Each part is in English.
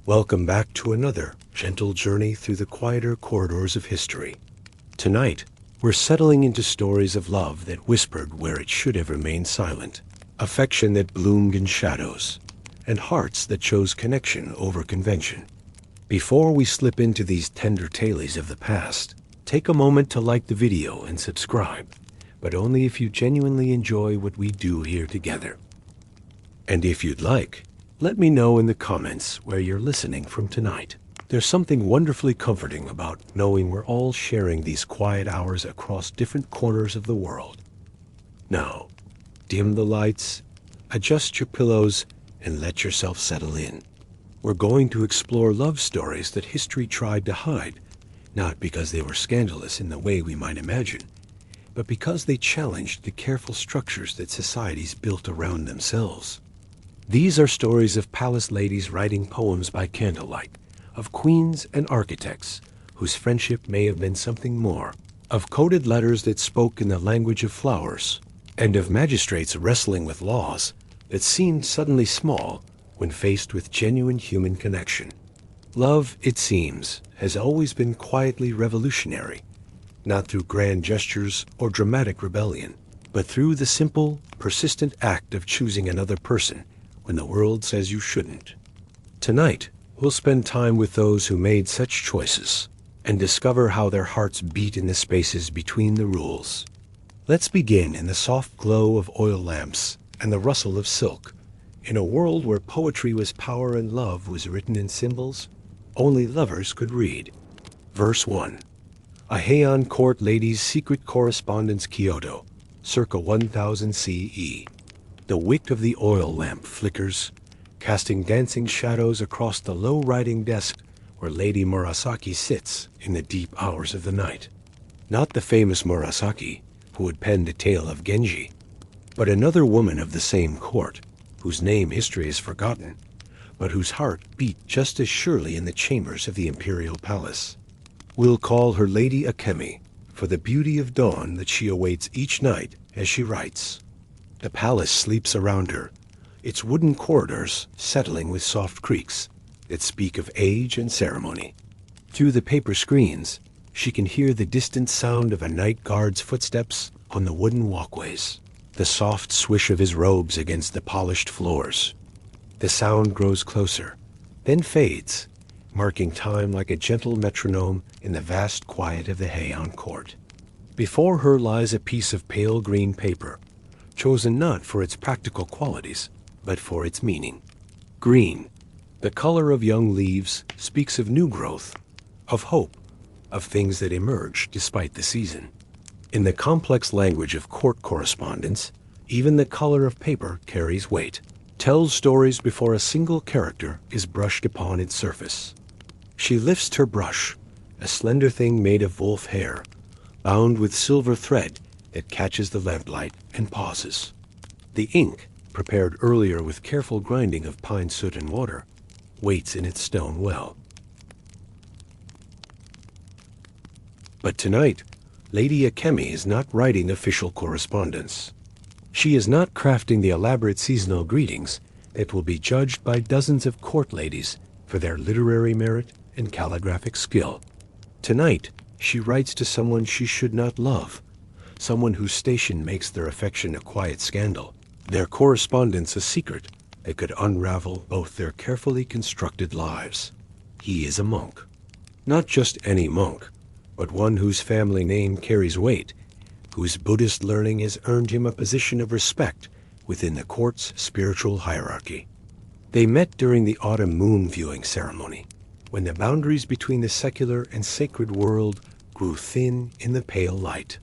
Welcome back to another gentle journey through the quieter corridors of history. Tonight, we're settling into stories of love that whispered where it should have remained silent, affection that bloomed in shadows, and hearts that chose connection over convention. Before we slip into these tender tales of the past, take a moment to like the video and subscribe, but only if you genuinely enjoy what we do here together. And if you'd like, let me know in the comments where you're listening from tonight. There's something wonderfully comforting about knowing we're all sharing these quiet hours across different corners of the world. Now, dim the lights, adjust your pillows, and let yourself settle in. We're going to explore love stories that history tried to hide, not because they were scandalous in the way we might imagine, but because they challenged the careful structures that societies built around themselves. These are stories of palace ladies writing poems by candlelight, of queens and architects whose friendship may have been something more, of coded letters that spoke in the language of flowers, and of magistrates wrestling with laws that seemed suddenly small when faced with genuine human connection. Love, it seems, has always been quietly revolutionary, not through grand gestures or dramatic rebellion, but through the simple, persistent act of choosing another person when the world says you shouldn't. Tonight, we'll spend time with those who made such choices and discover how their hearts beat in the spaces between the rules. Let's begin in the soft glow of oil lamps and the rustle of silk. In a world where poetry was power and love was written in symbols only lovers could read. Verse 1. A Heian court lady's secret correspondence, Kyoto, circa 1000 CE. The wick of the oil lamp flickers, casting dancing shadows across the low writing desk where Lady Murasaki sits in the deep hours of the night. Not the famous Murasaki, who had penned the tale of Genji, but another woman of the same court, whose name history has forgotten, but whose heart beat just as surely in the chambers of the imperial palace. We'll call her Lady Akemi, for the beauty of dawn that she awaits each night as she writes. The palace sleeps around her, its wooden corridors settling with soft creaks that speak of age and ceremony. Through the paper screens, she can hear the distant sound of a night guard's footsteps on the wooden walkways, the soft swish of his robes against the polished floors. The sound grows closer, then fades, marking time like a gentle metronome in the vast quiet of the Heian court. Before her lies a piece of pale green paper, chosen not for its practical qualities, but for its meaning. Green, the color of young leaves, speaks of new growth, of hope, of things that emerge despite the season. In the complex language of court correspondence, even the color of paper carries weight, tells stories before a single character is brushed upon its surface. She lifts her brush, a slender thing made of wolf hair, bound with silver thread that catches the lamplight and pauses. The ink, prepared earlier with careful grinding of pine soot and water, waits in its stone well. But tonight, Lady Akemi is not writing official correspondence. She is not crafting the elaborate seasonal greetings that will be judged by dozens of court ladies for their literary merit and calligraphic skill. Tonight, she writes to someone she should not love, someone whose station makes their affection a quiet scandal, their correspondence a secret that could unravel both their carefully constructed lives. He is a monk. Not just any monk, but one whose family name carries weight, whose Buddhist learning has earned him a position of respect within the court's spiritual hierarchy. They met during the autumn moon viewing ceremony, when the boundaries between the secular and sacred world grew thin in the pale light.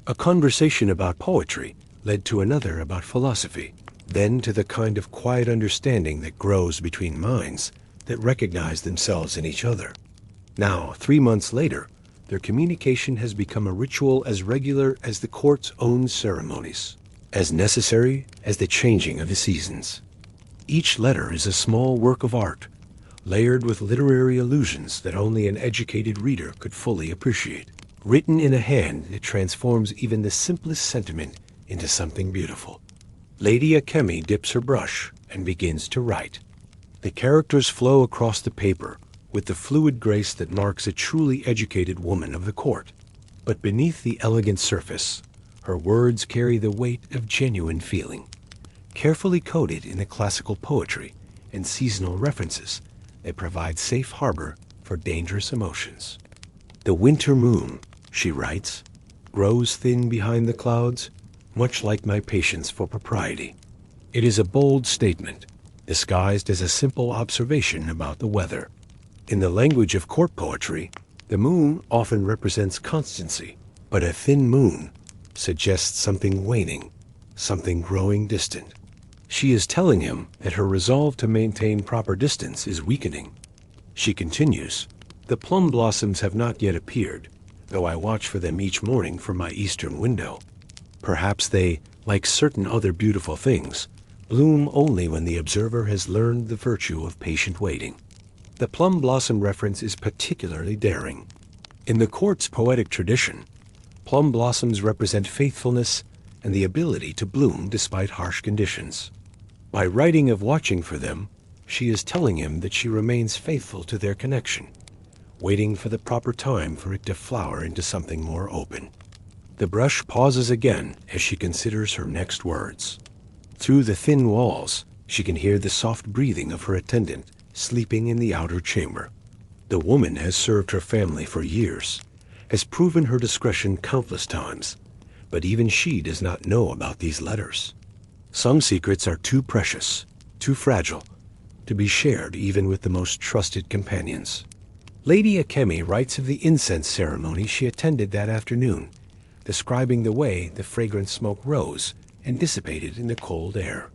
A conversation about poetry led to another about philosophy, then to the kind of quiet understanding that grows between minds that recognize themselves in each other. Now, 3 months later, their communication has become a ritual as regular as the court's own ceremonies, as necessary as the changing of the seasons. Each letter is a small work of art, layered with literary allusions that only an educated reader could fully appreciate, written in a hand that transforms even the simplest sentiment into something beautiful. Lady Akemi dips her brush and begins to write. The characters flow across the paper with the fluid grace that marks a truly educated woman of the court. But beneath the elegant surface, her words carry the weight of genuine feeling, carefully coded in the classical poetry and seasonal references that provide safe harbor for dangerous emotions. The winter moon, she writes, grows thin behind the clouds, much like my patience for propriety. It is a bold statement, disguised as a simple observation about the weather. In the language of court poetry, the moon often represents constancy, but a thin moon suggests something waning, something growing distant. She is telling him that her resolve to maintain proper distance is weakening. She continues, "The plum blossoms have not yet appeared, though I watch for them each morning from my eastern window. Perhaps they, like certain other beautiful things, bloom only when the observer has learned the virtue of patient waiting." The plum blossom reference is particularly daring. In the court's poetic tradition, plum blossoms represent faithfulness and the ability to bloom despite harsh conditions. By writing of watching for them, she is telling him that she remains faithful to their connection, waiting for the proper time for it to flower into something more open. The brush pauses again as she considers her next words. Through the thin walls, she can hear the soft breathing of her attendant sleeping in the outer chamber. The woman has served her family for years, has proven her discretion countless times, but even she does not know about these letters. Some secrets are too precious, too fragile, to be shared even with the most trusted companions. Lady Akemi writes of the incense ceremony she attended that afternoon, describing the way the fragrant smoke rose and dissipated in the cold air.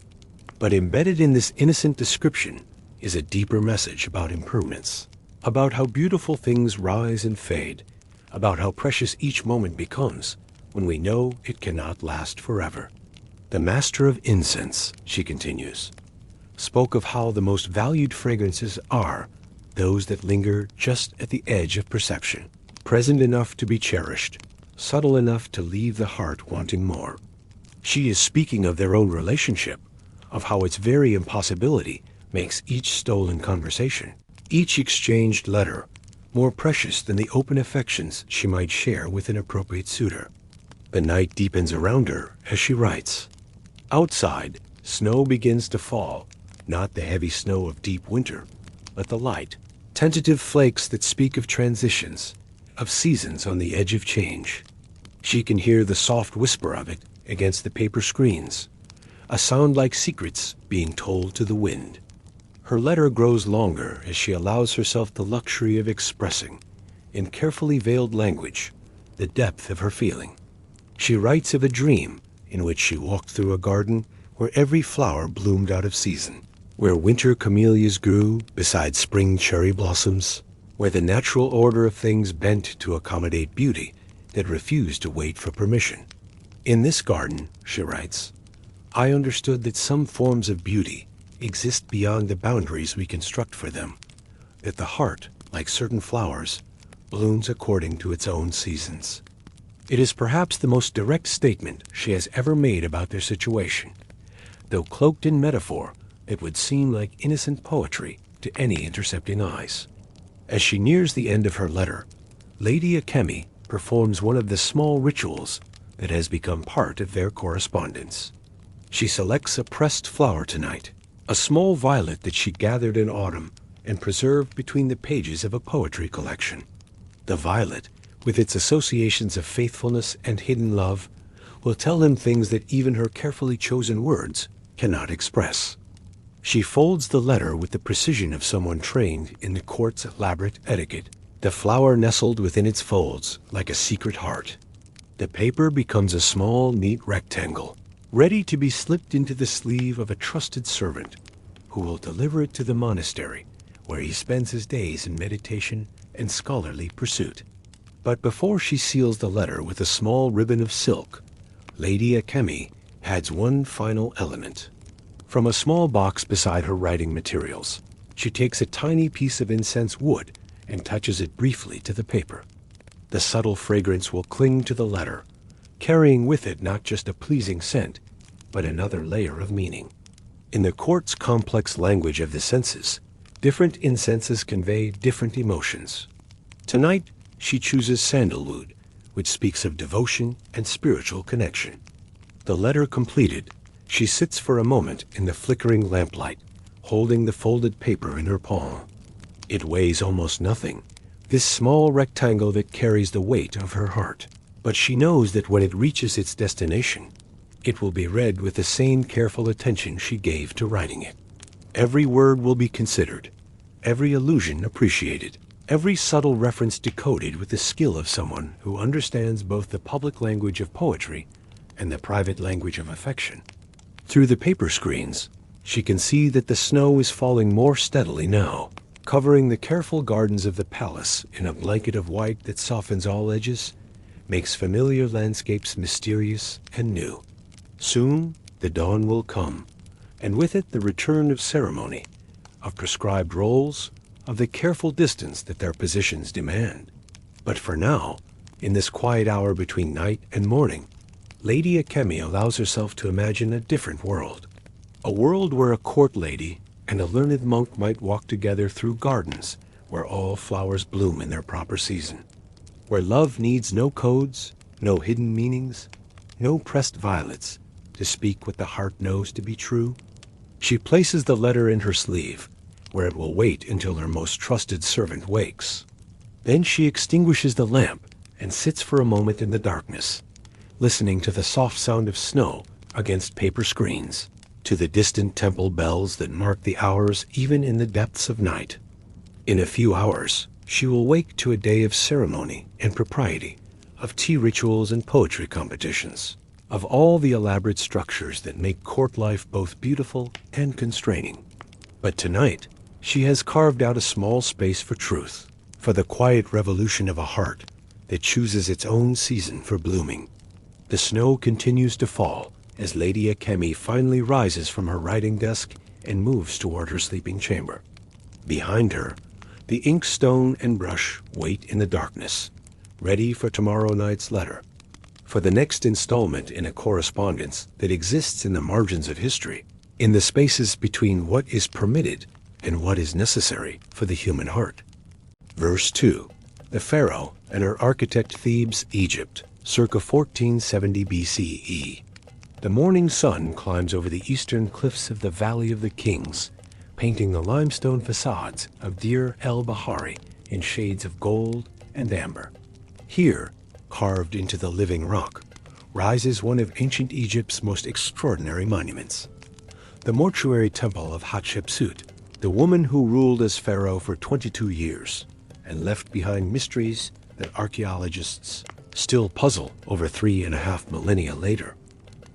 But embedded in this innocent description is a deeper message about impermanence, about how beautiful things rise and fade, about how precious each moment becomes when we know it cannot last forever. The master of incense, she continues, spoke of how the most valued fragrances are those that linger just at the edge of perception, present enough to be cherished, subtle enough to leave the heart wanting more. She is speaking of their own relationship, of how its very impossibility makes each stolen conversation, each exchanged letter, more precious than the open affections she might share with an appropriate suitor. The night deepens around her as she writes. Outside, snow begins to fall, not the heavy snow of deep winter, but the light, tentative flakes that speak of transitions, of seasons on the edge of change. She can hear the soft whisper of it against the paper screens, a sound like secrets being told to the wind. Her letter grows longer as she allows herself the luxury of expressing, in carefully veiled language, the depth of her feeling. She writes of a dream in which she walked through a garden where every flower bloomed out of season, where winter camellias grew beside spring cherry blossoms, where the natural order of things bent to accommodate beauty that refused to wait for permission. In this garden, she writes, I understood that some forms of beauty exist beyond the boundaries we construct for them, that the heart, like certain flowers, blooms according to its own seasons. It is perhaps the most direct statement she has ever made about their situation, though cloaked in metaphor it would seem like innocent poetry to any intercepting eyes. As she nears the end of her letter, Lady Akemi performs one of the small rituals that has become part of their correspondence. She selects a pressed flower tonight, a small violet that she gathered in autumn and preserved between the pages of a poetry collection. The violet, with its associations of faithfulness and hidden love, will tell him things that even her carefully chosen words cannot express. She folds the letter with the precision of someone trained in the court's elaborate etiquette, the flower nestled within its folds like a secret heart. The paper becomes a small, neat rectangle, ready to be slipped into the sleeve of a trusted servant who will deliver it to the monastery where he spends his days in meditation and scholarly pursuit. But before she seals the letter with a small ribbon of silk, Lady Akemi adds one final element. From a small box beside her writing materials, she takes a tiny piece of incense wood and touches it briefly to the paper. The subtle fragrance will cling to the letter, carrying with it not just a pleasing scent, but another layer of meaning. In the court's complex language of the senses, different incenses convey different emotions. Tonight, she chooses sandalwood, which speaks of devotion and spiritual connection. The letter completed, she sits for a moment in the flickering lamplight, holding the folded paper in her palm. It weighs almost nothing, this small rectangle that carries the weight of her heart. But she knows that when it reaches its destination, it will be read with the same careful attention she gave to writing it. Every word will be considered, every allusion appreciated, every subtle reference decoded with the skill of someone who understands both the public language of poetry and the private language of affection. Through the paper screens, she can see that the snow is falling more steadily now, covering the careful gardens of the palace in a blanket of white that softens all edges, makes familiar landscapes mysterious and new. Soon, the dawn will come, and with it the return of ceremony, of prescribed roles, of the careful distance that their positions demand. But for now, in this quiet hour between night and morning, Lady Akemi allows herself to imagine a different world. A world where a court lady and a learned monk might walk together through gardens where all flowers bloom in their proper season. Where love needs no codes, no hidden meanings, no pressed violets to speak what the heart knows to be true. She places the letter in her sleeve, where it will wait until her most trusted servant wakes. Then she extinguishes the lamp and sits for a moment in the darkness, listening to the soft sound of snow against paper screens, to the distant temple bells that mark the hours even in the depths of night. In a few hours, she will wake to a day of ceremony and propriety, of tea rituals and poetry competitions, of all the elaborate structures that make court life both beautiful and constraining. But tonight, she has carved out a small space for truth, for the quiet revolution of a heart that chooses its own season for blooming. The snow continues to fall as Lady Akemi finally rises from her writing desk and moves toward her sleeping chamber. Behind her, the inkstone and brush wait in the darkness, ready for tomorrow night's letter, for the next installment in a correspondence that exists in the margins of history, in the spaces between what is permitted and what is necessary for the human heart. Verse 2. The Pharaoh and her architect Thebes, Egypt, circa 1470 BCE. The morning sun climbs over the eastern cliffs of the Valley of the Kings, painting the limestone facades of Deir el-Bahari in shades of gold and amber. Here, carved into the living rock, rises one of ancient Egypt's most extraordinary monuments. The mortuary temple of Hatshepsut, the woman who ruled as pharaoh for 22 years and left behind mysteries that archaeologists still puzzle over 3.5 millennia later.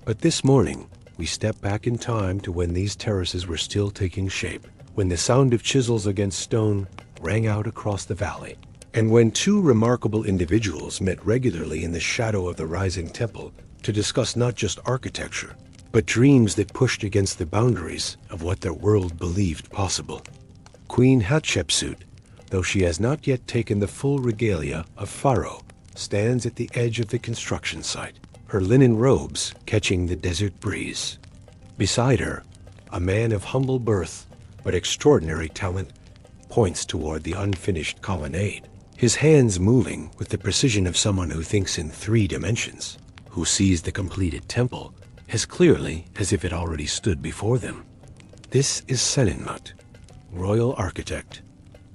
But this morning, we step back in time to when these terraces were still taking shape, when the sound of chisels against stone rang out across the valley, and when two remarkable individuals met regularly in the shadow of the rising temple to discuss not just architecture, but dreams that pushed against the boundaries of what their world believed possible. Queen Hatshepsut, though she has not yet taken the full regalia of pharaoh, stands at the edge of the construction site, her linen robes catching the desert breeze. Beside her, a man of humble birth but extraordinary talent points toward the unfinished colonnade, his hands moving with the precision of someone who thinks in 3 dimensions, who sees the completed temple as clearly as if it already stood before them. This is Senenmut, royal architect,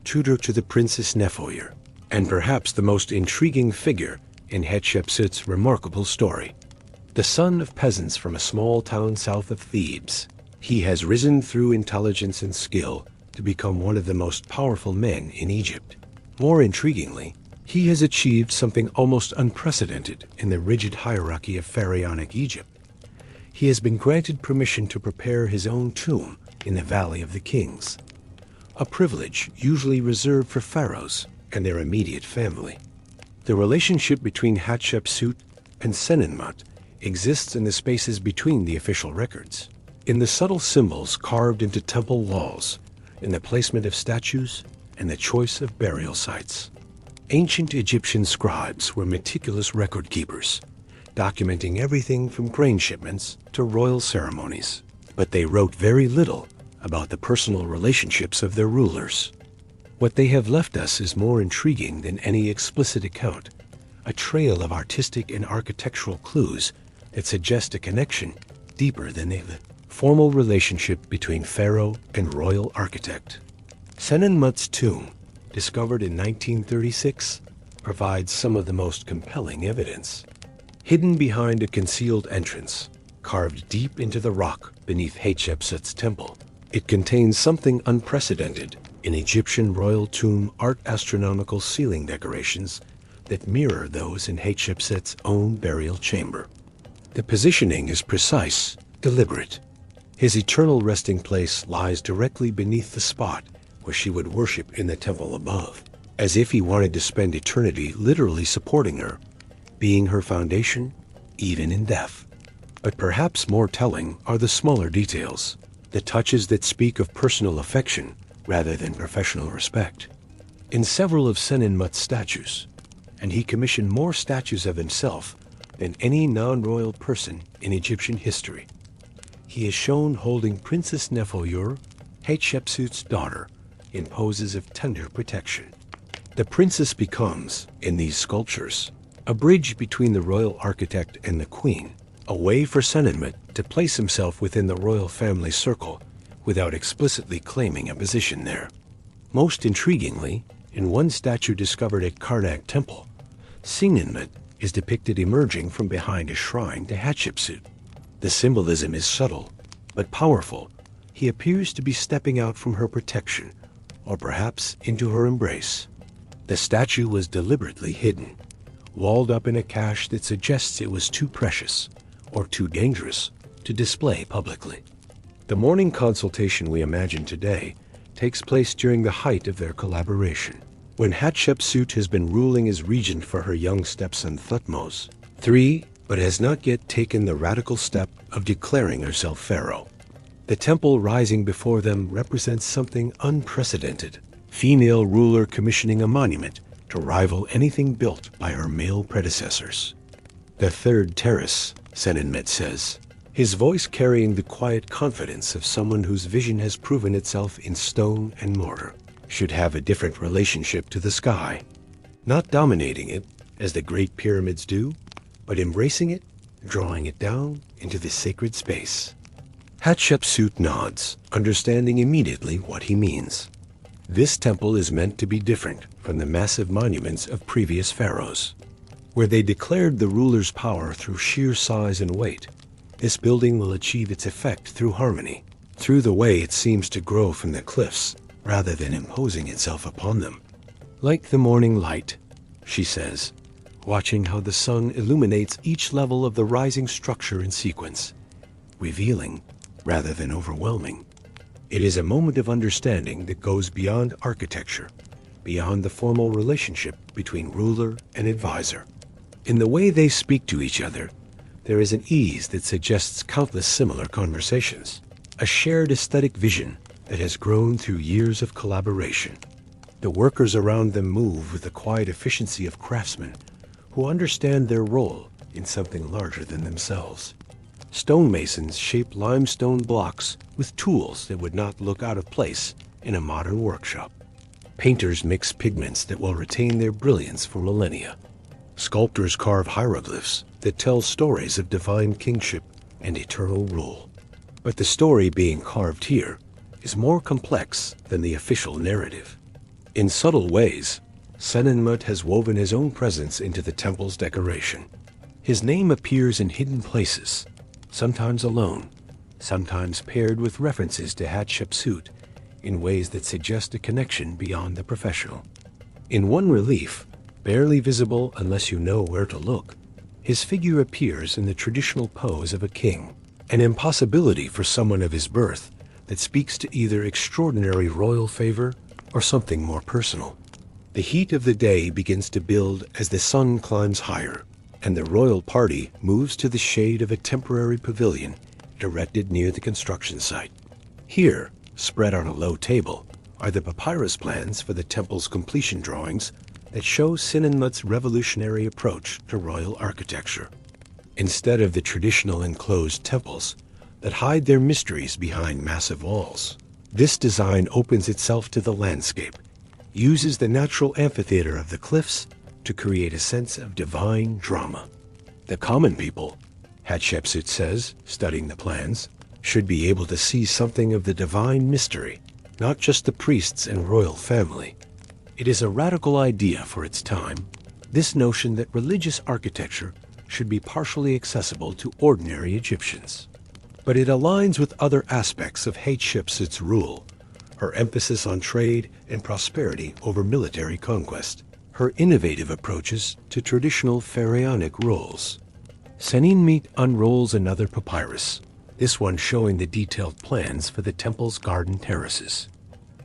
tutor to the Princess Nefoyer, and perhaps the most intriguing figure in Hatshepsut's remarkable story. The son of peasants from a small town south of Thebes, he has risen through intelligence and skill to become one of the most powerful men in Egypt. More intriguingly, he has achieved something almost unprecedented in the rigid hierarchy of pharaonic Egypt. He has been granted permission to prepare his own tomb in the Valley of the Kings, a privilege usually reserved for pharaohs and their immediate family. The relationship between Hatshepsut and Senenmut exists in the spaces between the official records, in the subtle symbols carved into temple walls, in the placement of statues, and the choice of burial sites. Ancient Egyptian scribes were meticulous record keepers, documenting everything from grain shipments to royal ceremonies. but they wrote very little about the personal relationships of their rulers. What they have left us is more intriguing than any explicit account, a trail of artistic and architectural clues that suggest a connection deeper than the formal relationship between pharaoh and royal architect. Senenmut's tomb, discovered in 1936, provides some of the most compelling evidence. Hidden behind a concealed entrance, carved deep into the rock beneath Hatshepsut's temple, it contains something unprecedented in Egyptian royal tomb art: astronomical ceiling decorations that mirror those in Hatshepsut's own burial chamber. The positioning is precise, deliberate. His eternal resting place lies directly beneath the spot where she would worship in the temple above, as if he wanted to spend eternity literally supporting her, being her foundation, even in death. But perhaps more telling are the smaller details, the touches that speak of personal affection rather than professional respect. In several of Senenmut's statues, and he commissioned more statues of himself than any non-royal person in Egyptian history, he is shown holding Princess Nefertari, Hatshepsut's daughter, in poses of tender protection. The princess becomes, in these sculptures, a bridge between the royal architect and the queen, a way for Senenmut to place himself within the royal family circle without explicitly claiming a position there. Most intriguingly, in one statue discovered at Karnak Temple, Senenmut is depicted emerging from behind a shrine to Hatshepsut. The symbolism is subtle, but powerful. He appears to be stepping out from her protection, or perhaps into her embrace. The statue was deliberately hidden, walled up in a cache that suggests it was too precious or too dangerous to display publicly. The morning consultation we imagine today takes place during the height of their collaboration, when Hatshepsut has been ruling as regent for her young stepson Thutmose III, but has not yet taken the radical step of declaring herself pharaoh. The temple rising before them represents something unprecedented, female ruler commissioning a monument to rival anything built by her male predecessors. The third terrace, Senenmut says, his voice carrying the quiet confidence of someone whose vision has proven itself in stone and mortar, should have a different relationship to the sky, not dominating it as the Great Pyramids do, but embracing it, drawing it down into the sacred space. Hatshepsut nods, understanding immediately what he means. This temple is meant to be different from the massive monuments of previous pharaohs, where they declared the ruler's power through sheer size and weight. This building will achieve its effect through harmony, through the way it seems to grow from the cliffs, rather than imposing itself upon them. Like the morning light, she says, watching how the sun illuminates each level of the rising structure in sequence, revealing rather than overwhelming. It is a moment of understanding that goes beyond architecture, beyond the formal relationship between ruler and advisor. In the way they speak to each other, there is an ease that suggests countless similar conversations, a shared aesthetic vision that has grown through years of collaboration. The workers around them move with the quiet efficiency of craftsmen who understand their role in something larger than themselves. Stonemasons shape limestone blocks with tools that would not look out of place in a modern workshop. Painters mix pigments that will retain their brilliance for millennia. Sculptors carve hieroglyphs that tell stories of divine kingship and eternal rule. But the story being carved here is more complex than the official narrative. In subtle ways, Senenmut has woven his own presence into the temple's decoration. His name appears in hidden places, sometimes alone, sometimes paired with references to Hatshepsut in ways that suggest a connection beyond the professional. In one relief, barely visible unless you know where to look, his figure appears in the traditional pose of a king, an impossibility for someone of his birth that speaks to either extraordinary royal favor or something more personal. The heat of the day begins to build as the sun climbs higher, and the royal party moves to the shade of a temporary pavilion erected near the construction site. Here, spread on a low table, are the papyrus plans for the temple's completion drawings that show Senenmut's revolutionary approach to royal architecture. Instead of the traditional enclosed temples, that hide their mysteries behind massive walls. This design opens itself to the landscape, uses the natural amphitheater of the cliffs to create a sense of divine drama. The common people, Hatshepsut says, studying the plans, should be able to see something of the divine mystery, not just the priests and royal family. It is a radical idea for its time, this notion that religious architecture should be partially accessible to ordinary Egyptians. But it aligns with other aspects of Hatshepsut's rule, her emphasis on trade and prosperity over military conquest, her innovative approaches to traditional pharaonic roles. Seninmit unrolls another papyrus, this one showing the detailed plans for the temple's garden terraces.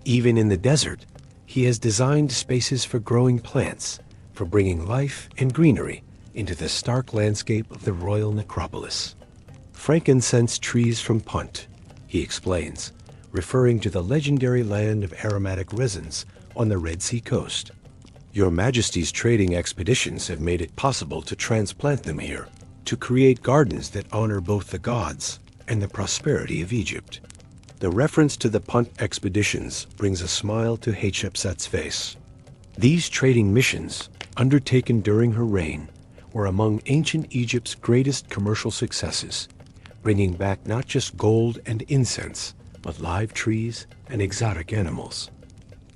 Even in the desert, he has designed spaces for growing plants, for bringing life and greenery into the stark landscape of the royal necropolis. Frankincense trees from Punt, he explains, referring to the legendary land of aromatic resins on the Red Sea coast. Your Majesty's trading expeditions have made it possible to transplant them here, to create gardens that honor both the gods and the prosperity of Egypt. The reference to the Punt expeditions brings a smile to Hatshepsut's face. These trading missions, undertaken during her reign, were among ancient Egypt's greatest commercial successes, bringing back not just gold and incense, but live trees and exotic animals.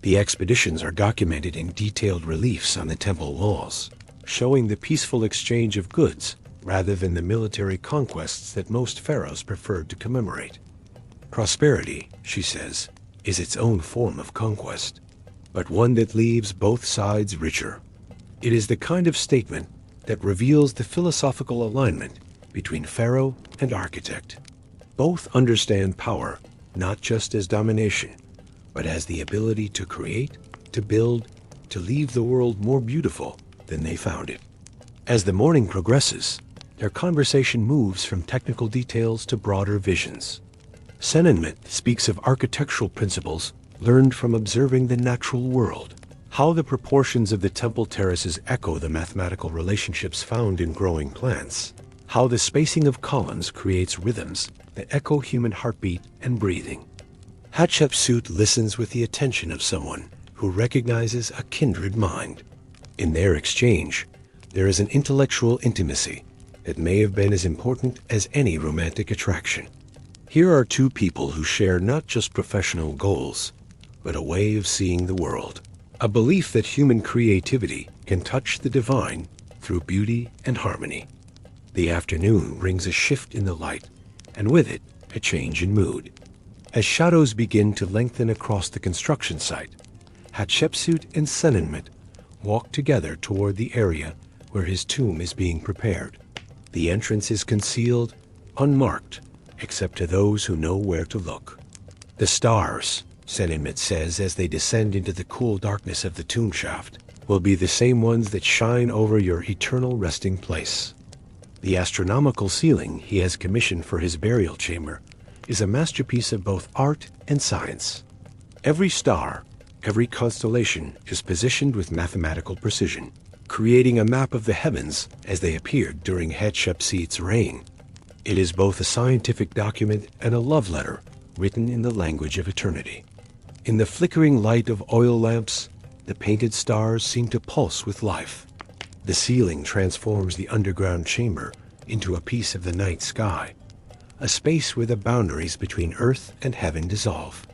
The expeditions are documented in detailed reliefs on the temple walls, showing the peaceful exchange of goods rather than the military conquests that most pharaohs preferred to commemorate. Prosperity, she says, is its own form of conquest, but one that leaves both sides richer. It is the kind of statement that reveals the philosophical alignment between pharaoh and architect. Both understand power not just as domination, but as the ability to create, to build, to leave the world more beautiful than they found it. As the morning progresses, their conversation moves from technical details to broader visions. Seninmit speaks of architectural principles learned from observing the natural world, how the proportions of the temple terraces echo the mathematical relationships found in growing plants, how the spacing of columns creates rhythms that echo human heartbeat and breathing. Hatshepsut listens with the attention of someone who recognizes a kindred mind. In their exchange, there is an intellectual intimacy that may have been as important as any romantic attraction. Here are two people who share not just professional goals, but a way of seeing the world, a belief that human creativity can touch the divine through beauty and harmony. The afternoon brings a shift in the light, and with it, a change in mood. As shadows begin to lengthen across the construction site, Hatshepsut and Seninmit walk together toward the area where his tomb is being prepared. The entrance is concealed, unmarked, except to those who know where to look. The stars, Seninmit says as they descend into the cool darkness of the tomb shaft, will be the same ones that shine over your eternal resting place. The astronomical ceiling he has commissioned for his burial chamber is a masterpiece of both art and science. Every star, every constellation is positioned with mathematical precision, creating a map of the heavens as they appeared during Hatshepsut's reign. It is both a scientific document and a love letter written in the language of eternity. In the flickering light of oil lamps, the painted stars seem to pulse with life. The ceiling transforms the underground chamber into a piece of the night sky, a space where the boundaries between earth and heaven dissolve.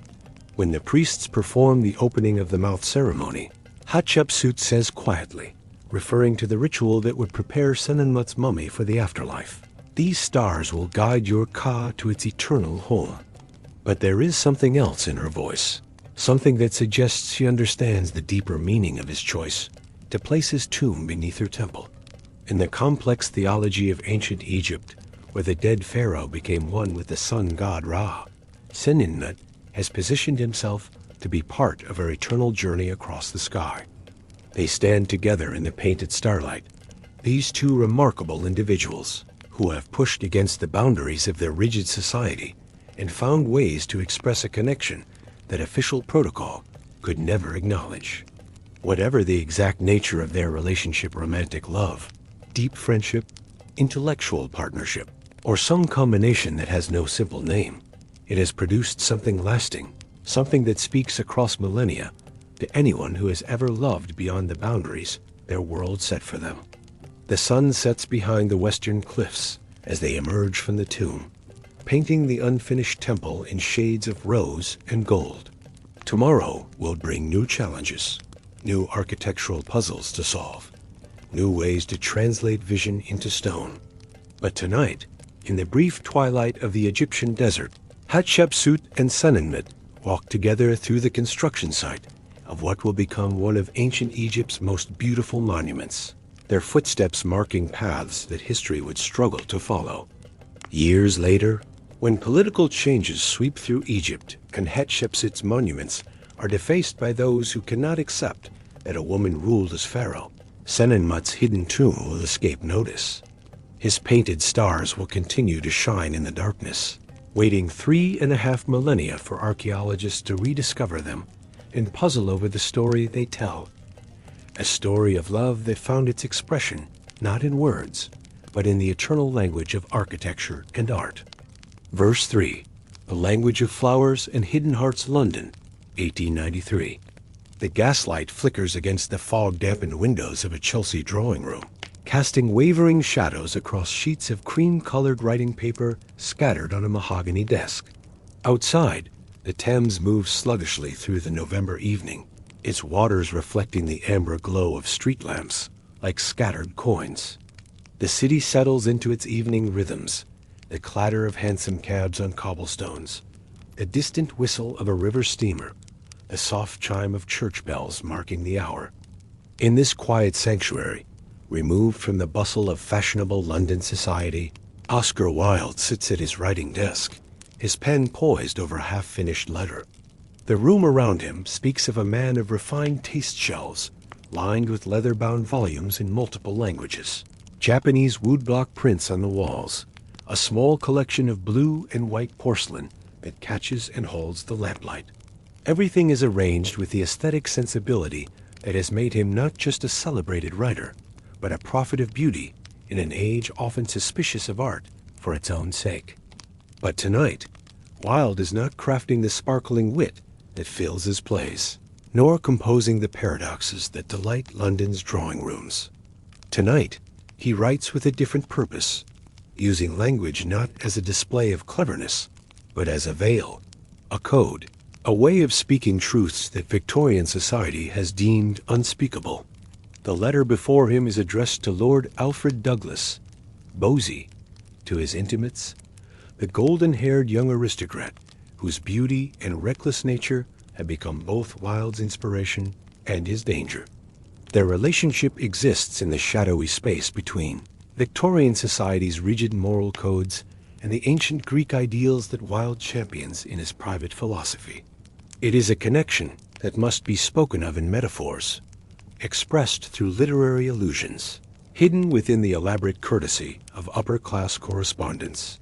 When the priests perform the opening of the mouth ceremony, Hatshepsut says quietly, referring to the ritual that would prepare Seninmut's mummy for the afterlife, "These stars will guide your Ka to its eternal home." But there is something else in her voice, something that suggests she understands the deeper meaning of his choice to place his tomb beneath her temple. In the complex theology of ancient Egypt, where the dead pharaoh became one with the sun god Ra, Seninmut has positioned himself to be part of her eternal journey across the sky. They stand together in the painted starlight, these two remarkable individuals who have pushed against the boundaries of their rigid society and found ways to express a connection that official protocol could never acknowledge. Whatever the exact nature of their relationship, romantic love, deep friendship, intellectual partnership, or some combination that has no simple name. It has produced something lasting, something that speaks across millennia to anyone who has ever loved beyond the boundaries their world set for them. The sun sets behind the western cliffs as they emerge from the tomb, painting the unfinished temple in shades of rose and gold. Tomorrow will bring new challenges, new architectural puzzles to solve, new ways to translate vision into stone. But tonight, in the brief twilight of the Egyptian desert, Hatshepsut and Senenmet walk together through the construction site of what will become one of ancient Egypt's most beautiful monuments, their footsteps marking paths that history would struggle to follow. Years later, when political changes sweep through Egypt and Hatshepsut's monuments are defaced by those who cannot accept that a woman ruled as pharaoh, Senenmet's hidden tomb will escape notice. His painted stars will continue to shine in the darkness, waiting 3.5 millennia for archaeologists to rediscover them and puzzle over the story they tell. A story of love that found its expression not in words, but in the eternal language of architecture and art. Verse 3, The Language of Flowers and Hidden Hearts, London, 1893. The gaslight flickers against the fog-dampened windows of a Chelsea drawing room, casting wavering shadows across sheets of cream-colored writing paper scattered on a mahogany desk. Outside, the Thames moves sluggishly through the November evening, its waters reflecting the amber glow of street lamps like scattered coins. The city settles into its evening rhythms, the clatter of hansom cabs on cobblestones, the distant whistle of a river steamer, the soft chime of church bells marking the hour. In this quiet sanctuary, removed from the bustle of fashionable London society, Oscar Wilde sits at his writing desk, his pen poised over a half-finished letter. The room around him speaks of a man of refined taste shelves, lined with leather-bound volumes in multiple languages, Japanese woodblock prints on the walls, a small collection of blue and white porcelain that catches and holds the lamplight. Everything is arranged with the aesthetic sensibility that has made him not just a celebrated writer, but a prophet of beauty in an age often suspicious of art for its own sake. But tonight, Wilde is not crafting the sparkling wit that fills his plays, nor composing the paradoxes that delight London's drawing rooms. Tonight, he writes with a different purpose, using language not as a display of cleverness, but as a veil, a code, a way of speaking truths that Victorian society has deemed unspeakable. The letter before him is addressed to Lord Alfred Douglas, Bosie, to his intimates, the golden-haired young aristocrat whose beauty and reckless nature have become both Wilde's inspiration and his danger. Their relationship exists in the shadowy space between Victorian society's rigid moral codes and the ancient Greek ideals that Wilde champions in his private philosophy. It is a connection that must be spoken of in metaphors, expressed through literary allusions, hidden within the elaborate courtesy of upper-class correspondence.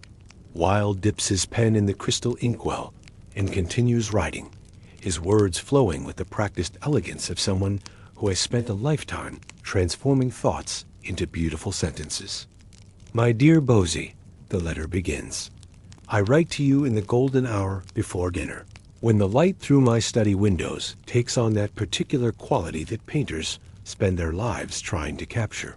Wilde dips his pen in the crystal inkwell and continues writing, his words flowing with the practiced elegance of someone who has spent a lifetime transforming thoughts into beautiful sentences. My dear Bosie, the letter begins, I write to you in the golden hour before dinner, when the light through my study windows takes on that particular quality that painters spend their lives trying to capture.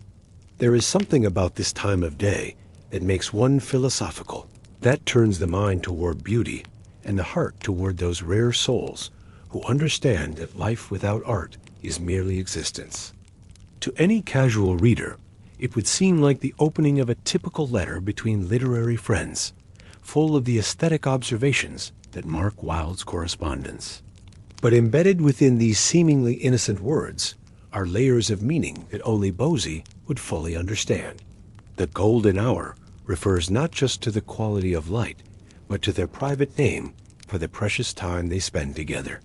There is something about this time of day that makes one philosophical, that turns the mind toward beauty and the heart toward those rare souls who understand that life without art is merely existence. To any casual reader, it would seem like the opening of a typical letter between literary friends, full of the aesthetic observations that mark Wilde's correspondence. But embedded within these seemingly innocent words are layers of meaning that only Bosie would fully understand. The golden hour refers not just to the quality of light, but to their private name for the precious time they spend together.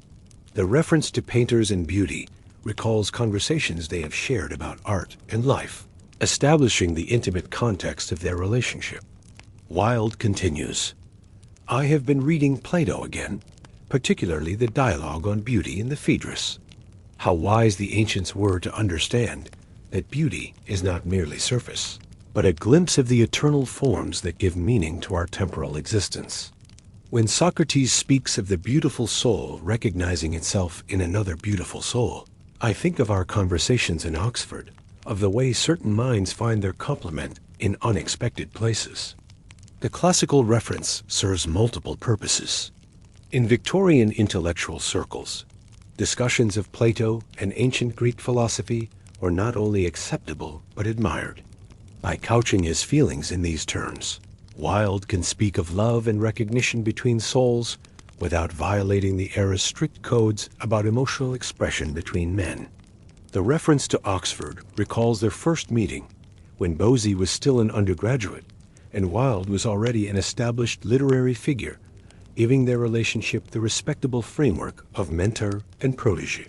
The reference to painters and beauty recalls conversations they have shared about art and life, establishing the intimate context of their relationship. Wilde continues, I have been reading Plato again, particularly the dialogue on beauty in the Phaedrus. How wise the ancients were to understand that beauty is not merely surface, but a glimpse of the eternal forms that give meaning to our temporal existence. When Socrates speaks of the beautiful soul recognizing itself in another beautiful soul, I think of our conversations in Oxford, of the way certain minds find their complement in unexpected places. The classical reference serves multiple purposes. In Victorian intellectual circles, discussions of Plato and ancient Greek philosophy were not only acceptable but admired. By couching his feelings in these terms, Wilde can speak of love and recognition between souls without violating the era's strict codes about emotional expression between men. The reference to Oxford recalls their first meeting, when Bosie was still an undergraduate and Wilde was already an established literary figure, giving their relationship the respectable framework of mentor and protege.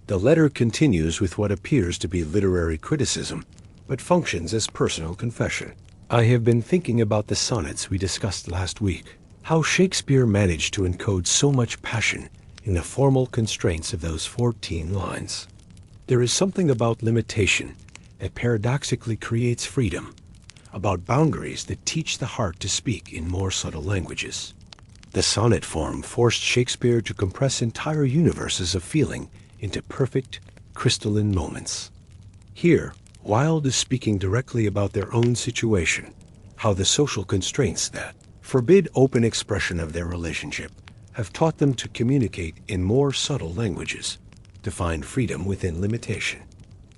The letter continues with what appears to be literary criticism, but functions as personal confession. I have been thinking about the sonnets we discussed last week, how Shakespeare managed to encode so much passion in the formal constraints of those 14 lines. There is something about limitation that paradoxically creates freedom, about boundaries that teach the heart to speak in more subtle languages. The sonnet form forced Shakespeare to compress entire universes of feeling into perfect, crystalline moments. Here, Wilde is speaking directly about their own situation, how the social constraints that forbid open expression of their relationship have taught them to communicate in more subtle languages, to find freedom within limitation.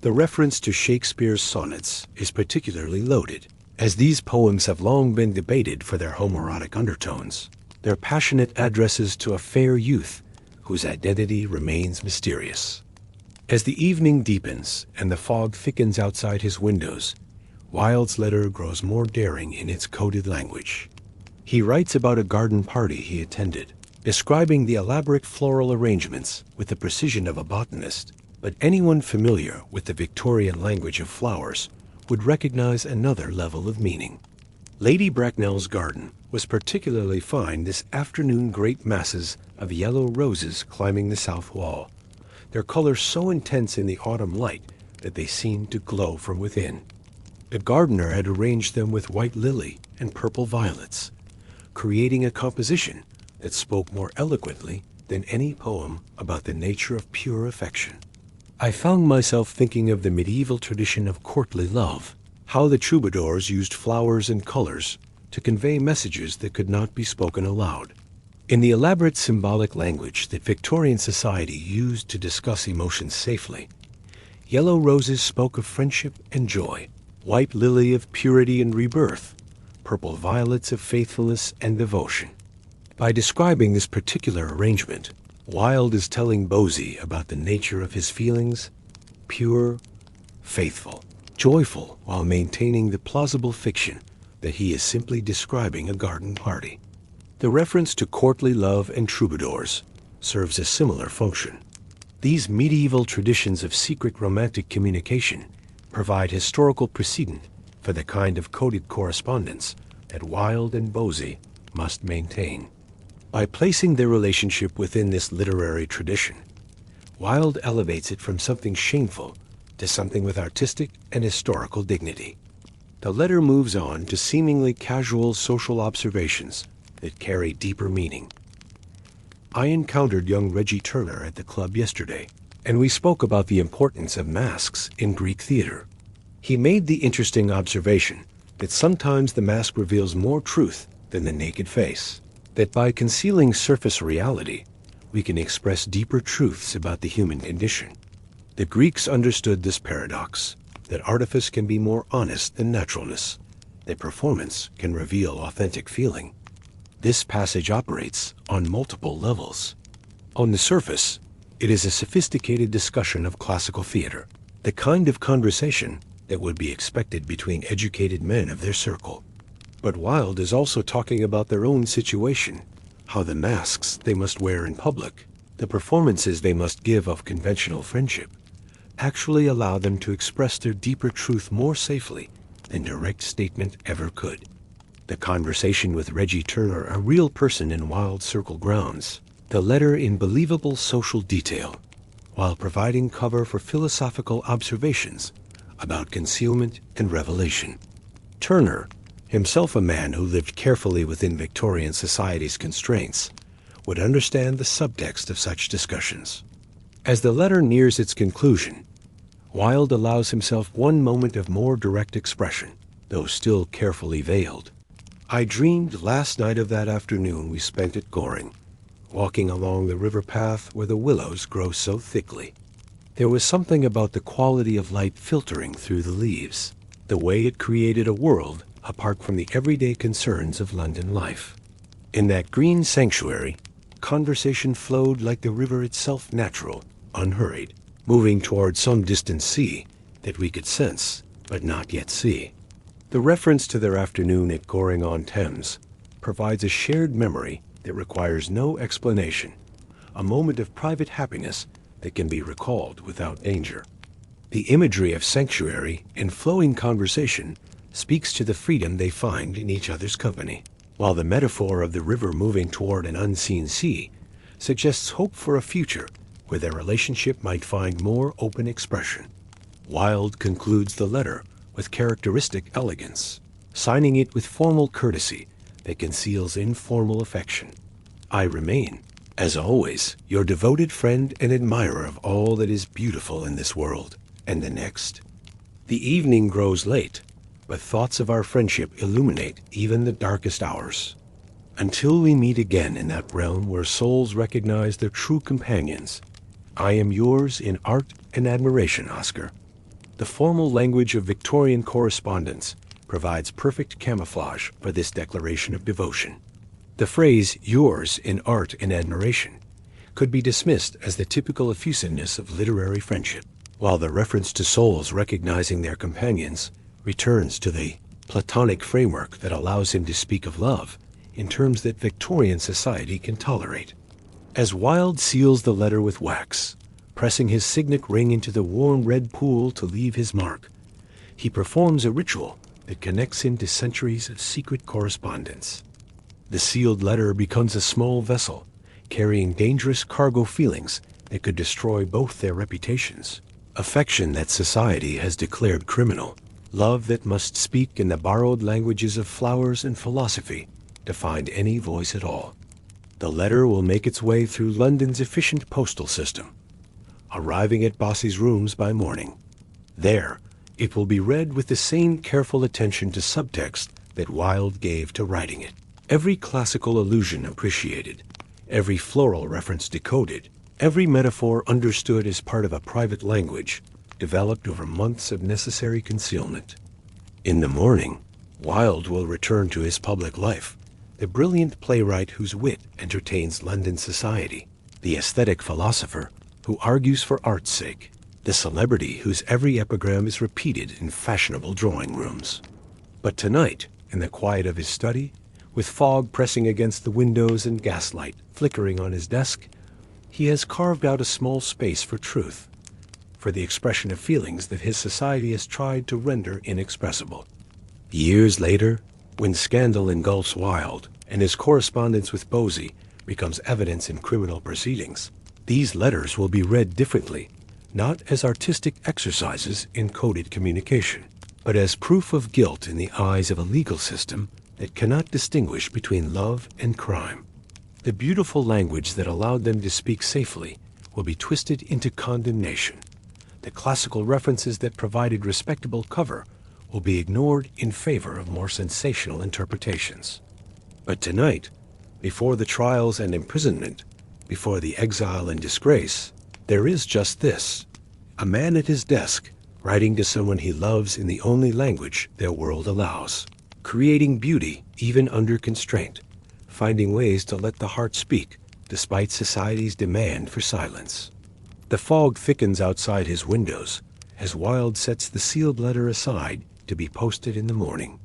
The reference to Shakespeare's sonnets is particularly loaded, as these poems have long been debated for their homoerotic undertones, their passionate addresses to a fair youth whose identity remains mysterious. As the evening deepens and the fog thickens outside his windows, Wilde's letter grows more daring in its coded language. He writes about a garden party he attended, describing the elaborate floral arrangements with the precision of a botanist, but anyone familiar with the Victorian language of flowers would recognize another level of meaning. Lady Bracknell's garden was particularly fine this afternoon, great masses of yellow roses climbing the south wall, their color so intense in the autumn light that they seemed to glow from within. The gardener had arranged them with white lily and purple violets, creating a composition that spoke more eloquently than any poem about the nature of pure affection. I found myself thinking of the medieval tradition of courtly love, how the troubadours used flowers and colors to convey messages that could not be spoken aloud. In the elaborate symbolic language that Victorian society used to discuss emotions safely, yellow roses spoke of friendship and joy, white lily of purity and rebirth, purple violets of faithfulness and devotion. By describing this particular arrangement, Wilde is telling Bosie about the nature of his feelings, pure, faithful, joyful, while maintaining the plausible fiction that he is simply describing a garden party. The reference to courtly love and troubadours serves a similar function. These medieval traditions of secret romantic communication provide historical precedent for the kind of coded correspondence that Wilde and Bosie must maintain. By placing their relationship within this literary tradition, Wilde elevates it from something shameful to something with artistic and historical dignity. The letter moves on to seemingly casual social observations that carry deeper meaning. I encountered young Reggie Turner at the club yesterday, and we spoke about the importance of masks in Greek theater. He made the interesting observation that sometimes the mask reveals more truth than the naked face, that by concealing surface reality, we can express deeper truths about the human condition. The Greeks understood this paradox, that artifice can be more honest than naturalness, that performance can reveal authentic feeling. This passage operates on multiple levels. On the surface, it is a sophisticated discussion of classical theater, the kind of conversation that would be expected between educated men of their circle. But Wilde is also talking about their own situation, how the masks they must wear in public, the performances they must give of conventional friendship, actually allow them to express their deeper truth more safely than direct statement ever could. The conversation with Reggie Turner, a real person in Wilde's circle grounds, the letter in believable social detail, while providing cover for philosophical observations about concealment and revelation. Turner, himself a man who lived carefully within Victorian society's constraints, would understand the subtext of such discussions. As the letter nears its conclusion, Wilde allows himself one moment of more direct expression, though still carefully veiled. "I dreamed last night of that afternoon we spent at Goring, walking along the river path where the willows grow so thickly. There was something about the quality of light filtering through the leaves, the way it created a world apart from the everyday concerns of London life. In that green sanctuary, conversation flowed like the river itself, natural, unhurried, moving toward some distant sea that we could sense but not yet see." The reference to their afternoon at Goring-on-Thames provides a shared memory that requires no explanation, a moment of private happiness that can be recalled without danger. The imagery of sanctuary and flowing conversation speaks to the freedom they find in each other's company, while the metaphor of the river moving toward an unseen sea suggests hope for a future where their relationship might find more open expression. Wilde concludes the letter with characteristic elegance, signing it with formal courtesy that conceals informal affection. "I remain, as always, your devoted friend and admirer of all that is beautiful in this world and the next." The evening grows late, but thoughts of our friendship illuminate even the darkest hours. Until we meet again in that realm where souls recognize their true companions, I am yours in art and admiration, Oscar. The formal language of Victorian correspondence provides perfect camouflage for this declaration of devotion. The phrase, "yours in art and admiration," could be dismissed as the typical effusiveness of literary friendship, while the reference to souls recognizing their companions returns to the Platonic framework that allows him to speak of love in terms that Victorian society can tolerate. As Wilde seals the letter with wax, pressing his signet ring into the warm red pool to leave his mark, he performs a ritual that connects him to centuries of secret correspondence. The sealed letter becomes a small vessel, carrying dangerous cargo feelings that could destroy both their reputations. Affection that society has declared criminal, love that must speak in the borrowed languages of flowers and philosophy to find any voice at all. The letter will make its way through London's efficient postal system, arriving at Bossy's rooms by morning. There, it will be read with the same careful attention to subtext that Wilde gave to writing it. Every classical allusion appreciated, every floral reference decoded, every metaphor understood as part of a private language developed over months of necessary concealment. In the morning, Wilde will return to his public life, the brilliant playwright whose wit entertains London society, the aesthetic philosopher who argues for art's sake, the celebrity whose every epigram is repeated in fashionable drawing rooms. But tonight, in the quiet of his study, with fog pressing against the windows and gaslight flickering on his desk, he has carved out a small space for truth, for the expression of feelings that his society has tried to render inexpressible. Years later, when scandal engulfs Wilde and his correspondence with Bosie becomes evidence in criminal proceedings, these letters will be read differently, not as artistic exercises in coded communication, but as proof of guilt in the eyes of a legal system that cannot distinguish between love and crime. The beautiful language that allowed them to speak safely will be twisted into condemnation. The classical references that provided respectable cover will be ignored in favor of more sensational interpretations. But tonight, before the trials and imprisonment, before the exile and disgrace, there is just this: a man at his desk, writing to someone he loves in the only language their world allows, creating beauty even under constraint, finding ways to let the heart speak despite society's demand for silence. The fog thickens outside his windows as Wilde sets the sealed letter aside to be posted in the morning.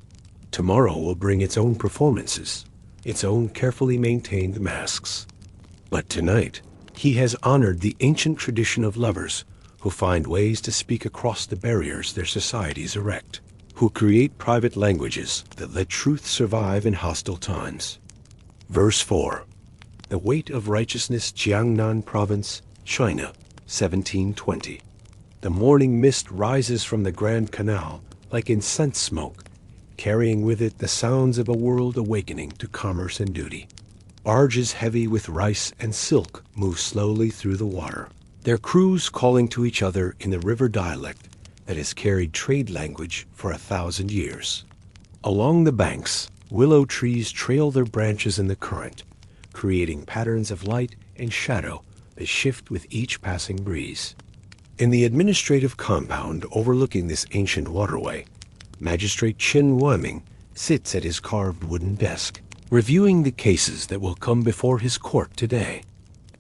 Tomorrow will bring its own performances, its own carefully maintained masks. But tonight, he has honored the ancient tradition of lovers who find ways to speak across the barriers their societies erect, who create private languages that let truth survive in hostile times. Verse 4. The weight of righteousness, Jiangnan Province, China, 1720. The morning mist rises from the Grand Canal like incense smoke, carrying with it the sounds of a world awakening to commerce and duty. Barges heavy with rice and silk move slowly through the water, their crews calling to each other in the river dialect that has carried trade language for 1,000 years. Along the banks, willow trees trail their branches in the current, creating patterns of light and shadow that shift with each passing breeze. In the administrative compound overlooking this ancient waterway, Magistrate Chen Huiming sits at his carved wooden desk, reviewing the cases that will come before his court today.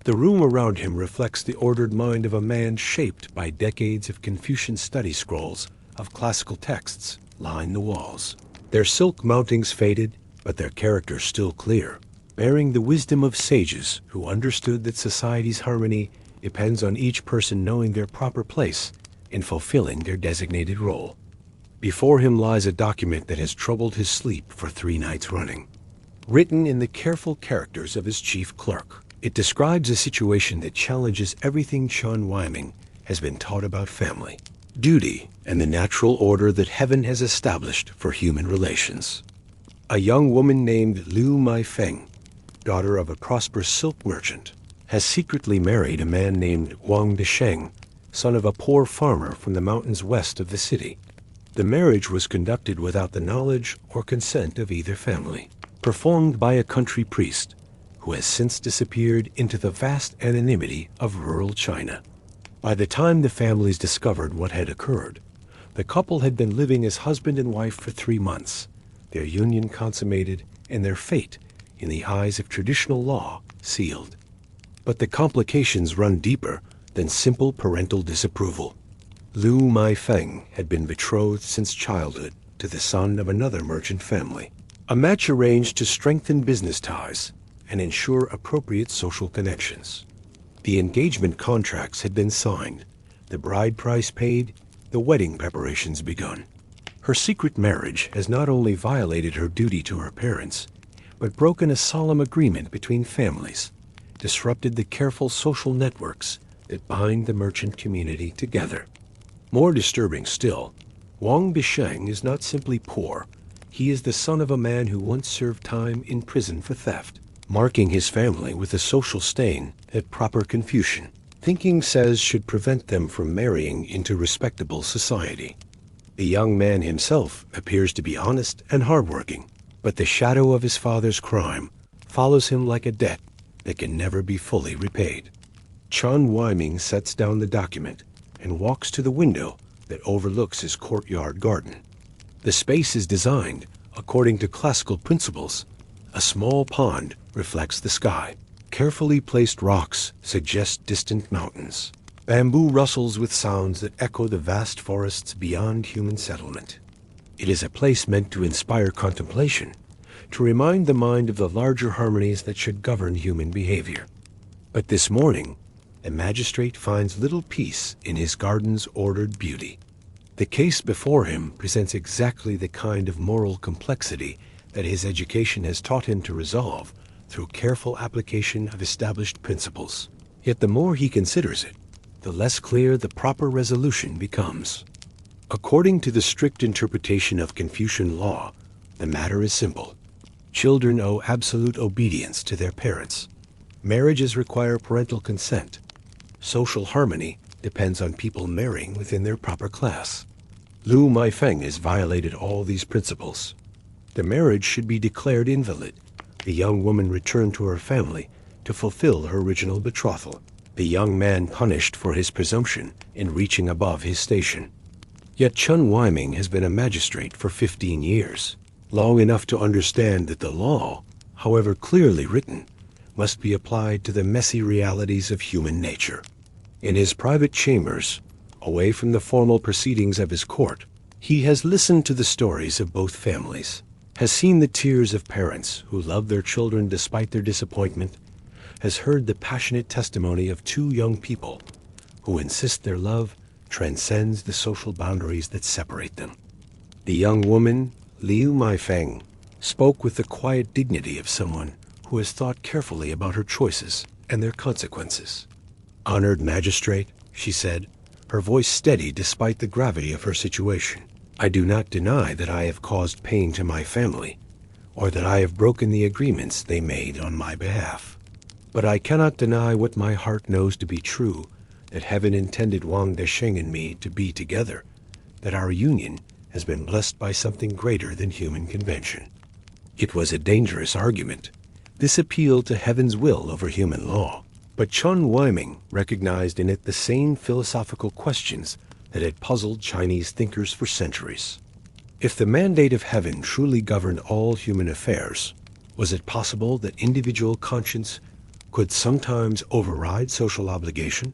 The room around him reflects the ordered mind of a man shaped by decades of Confucian study scrolls of classical texts line the walls. Their silk mountings faded, but their characters still clear, bearing the wisdom of sages who understood that society's harmony depends on each person knowing their proper place in fulfilling their designated role. Before him lies a document that has troubled his sleep for 3 nights running. Written in the careful characters of his chief clerk, it describes a situation that challenges everything Chen Huiming has been taught about family, duty, and the natural order that heaven has established for human relations. A young woman named Liu Maifeng, daughter of a prosperous silk merchant, has secretly married a man named Wang Desheng, son of a poor farmer from the mountains west of the city. The marriage was conducted without the knowledge or consent of either family, performed by a country priest who has since disappeared into the vast anonymity of rural China. By the time the families discovered what had occurred, the couple had been living as husband and wife for 3 months, their union consummated and their fate, in the eyes of traditional law, sealed. But the complications run deeper than simple parental disapproval. Liu Maifeng had been betrothed since childhood to the son of another merchant family, a match arranged to strengthen business ties and ensure appropriate social connections. The engagement contracts had been signed, the bride price paid, the wedding preparations begun. Her secret marriage has not only violated her duty to her parents, but broken a solemn agreement between families, disrupted the careful social networks that bind the merchant community together. More disturbing still, Wang Bisheng is not simply poor. He is the son of a man who once served time in prison for theft, marking his family with a social stain that proper Confucian thinking says should prevent them from marrying into respectable society. The young man himself appears to be honest and hardworking, but the shadow of his father's crime follows him like a debt that can never be fully repaid. Chen Huiming sets down the document and walks to the window that overlooks his courtyard garden. The space is designed according to classical principles. A small pond reflects the sky. Carefully placed rocks suggest distant mountains. Bamboo rustles with sounds that echo the vast forests beyond human settlement. It is a place meant to inspire contemplation, to remind the mind of the larger harmonies that should govern human behavior. But this morning, the magistrate finds little peace in his garden's ordered beauty. The case before him presents exactly the kind of moral complexity that his education has taught him to resolve through careful application of established principles. Yet the more he considers it, the less clear the proper resolution becomes. According to the strict interpretation of Confucian law, the matter is simple. Children owe absolute obedience to their parents. Marriages require parental consent. Social harmony depends on people marrying within their proper class. Liu Maifeng has violated all these principles. The marriage should be declared invalid. The young woman returned to her family to fulfill her original betrothal. The young man punished for his presumption in reaching above his station. Yet Chen Huiming has been a magistrate for 15 years, long enough to understand that the law, however clearly written, must be applied to the messy realities of human nature. In his private chambers, away from the formal proceedings of his court, he has listened to the stories of both families, has seen the tears of parents who love their children despite their disappointment, has heard the passionate testimony of 2 young people who insist their love transcends the social boundaries that separate them. The young woman, Liu Maifeng, spoke with the quiet dignity of someone who has thought carefully about her choices and their consequences. "Honored magistrate," she said, her voice steady despite the gravity of her situation, I do not deny that I have caused pain to my family, or that I have broken the agreements they made on my behalf. But I cannot deny what my heart knows to be true, that heaven intended Wang Desheng and me to be together, that our union has been blessed by something greater than human convention. It was a dangerous argument. This appealed to heaven's will over human law. But Chen Weiming recognized in it the same philosophical questions that had puzzled Chinese thinkers for centuries. If the mandate of heaven truly governed all human affairs, was it possible that individual conscience could sometimes override social obligation?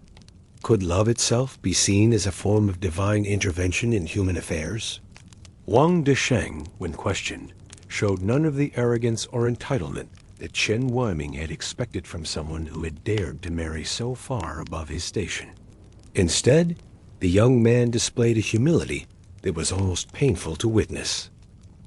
Could love itself be seen as a form of divine intervention in human affairs? Wang Desheng, when questioned, showed none of the arrogance or entitlement that Chen Weiming had expected from someone who had dared to marry so far above his station. Instead, the young man displayed a humility that was almost painful to witness.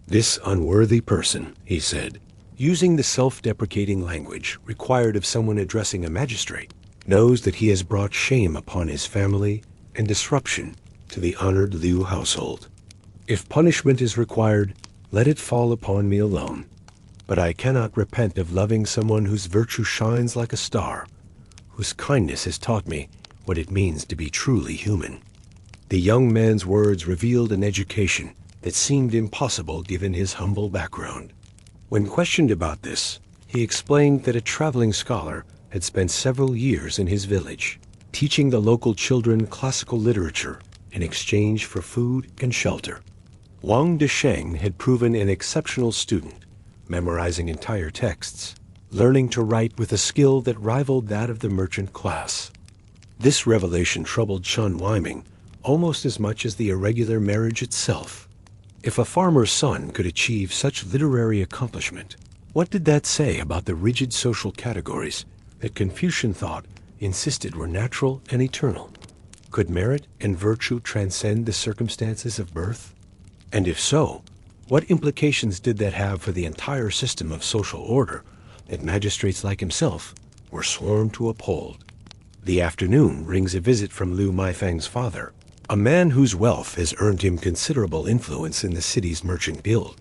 "This unworthy person," he said, using the self-deprecating language required of someone addressing a magistrate, knows that he has brought shame upon his family and disruption to the honored Liu household. If punishment is required, let it fall upon me alone. But I cannot repent of loving someone whose virtue shines like a star, whose kindness has taught me what it means to be truly human. The young man's words revealed an education that seemed impossible given his humble background. When questioned about this, he explained that a traveling scholar had spent several years in his village, teaching the local children classical literature in exchange for food and shelter. Wang Desheng had proven an exceptional student, memorizing entire texts, learning to write with a skill that rivaled that of the merchant class. This revelation troubled Chen Weiming almost as much as the irregular marriage itself. If a farmer's son could achieve such literary accomplishment, what did that say about the rigid social categories that Confucian thought insisted were natural and eternal? Could merit and virtue transcend the circumstances of birth? And if so, what implications did that have for the entire system of social order that magistrates like himself were sworn to uphold? The afternoon brings a visit from Liu Maifeng's father, a man whose wealth has earned him considerable influence in the city's merchant guild.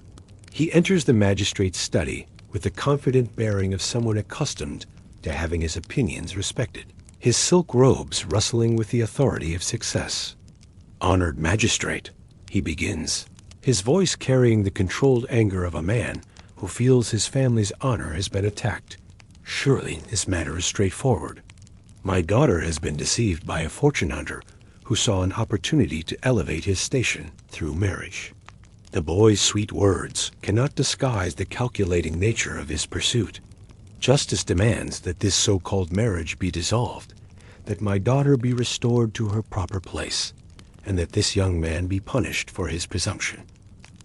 He enters the magistrate's study with the confident bearing of someone accustomed to having his opinions respected, his silk robes rustling with the authority of success. "Honored magistrate," he begins, his voice carrying the controlled anger of a man who feels his family's honor has been attacked. "Surely this matter is straightforward. My daughter has been deceived by a fortune hunter who saw an opportunity to elevate his station through marriage. The boy's sweet words cannot disguise the calculating nature of his pursuit. Justice demands that this so-called marriage be dissolved, that my daughter be restored to her proper place, and that this young man be punished for his presumption."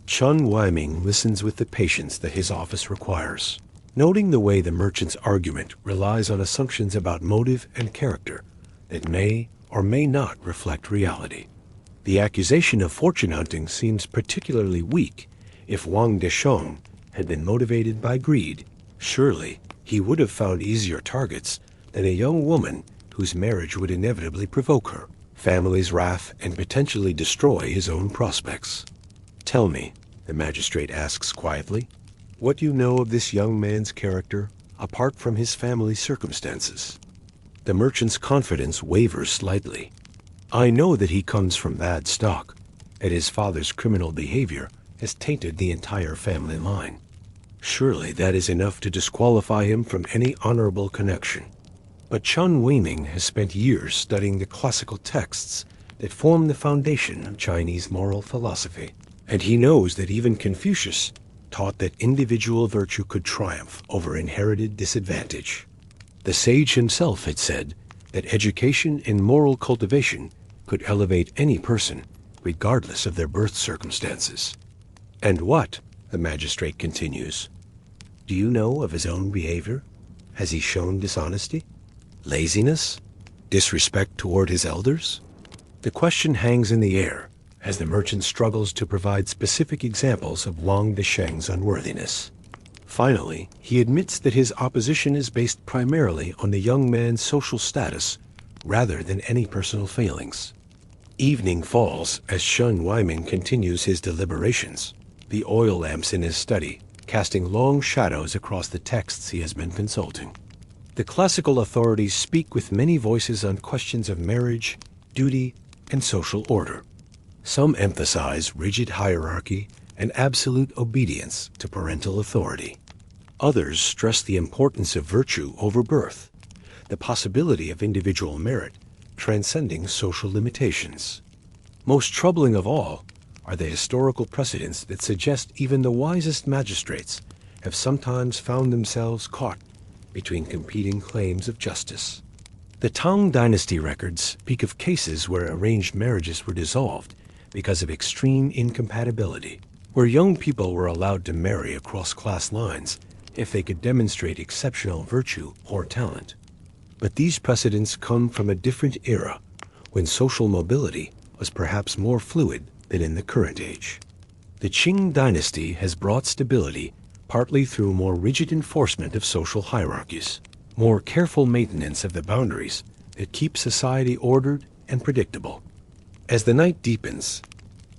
Chen Weiming listens with the patience that his office requires, noting the way the merchant's argument relies on assumptions about motive and character that may or may not reflect reality. The accusation of fortune hunting seems particularly weak. If Wang Desheng had been motivated by greed, surely he would have found easier targets than a young woman whose marriage would inevitably provoke her family's wrath and potentially destroy his own prospects. "Tell me," the magistrate asks quietly, "what you know of this young man's character apart from his family circumstances." The merchant's confidence wavers slightly. "I know that he comes from bad stock, that his father's criminal behavior has tainted the entire family line. Surely that is enough to disqualify him from any honorable connection." But Chen Weiming has spent years studying the classical texts that form the foundation of Chinese moral philosophy, and he knows that even Confucius taught that individual virtue could triumph over inherited disadvantage. The sage himself had said that education and moral cultivation could elevate any person, regardless of their birth circumstances. "And what," the magistrate continues, "do you know of his own behavior? Has he shown dishonesty? Laziness? Disrespect toward his elders?" The question hangs in the air as the merchant struggles to provide specific examples of Wang Desheng's unworthiness. Finally, he admits that his opposition is based primarily on the young man's social status rather than any personal failings. Evening falls as Shun Wyman continues his deliberations, the oil lamps in his study casting long shadows across the texts he has been consulting. The classical authorities speak with many voices on questions of marriage, duty, and social order. Some emphasize rigid hierarchy and absolute obedience to parental authority. Others stress the importance of virtue over birth, the possibility of individual merit transcending social limitations. Most troubling of all are the historical precedents that suggest even the wisest magistrates have sometimes found themselves caught between competing claims of justice. The Tang Dynasty records speak of cases where arranged marriages were dissolved because of extreme incompatibility, where young people were allowed to marry across class lines if they could demonstrate exceptional virtue or talent. But these precedents come from a different era, when social mobility was perhaps more fluid than in the current age. The Qing dynasty has brought stability partly through more rigid enforcement of social hierarchies, more careful maintenance of the boundaries that keep society ordered and predictable. As the night deepens,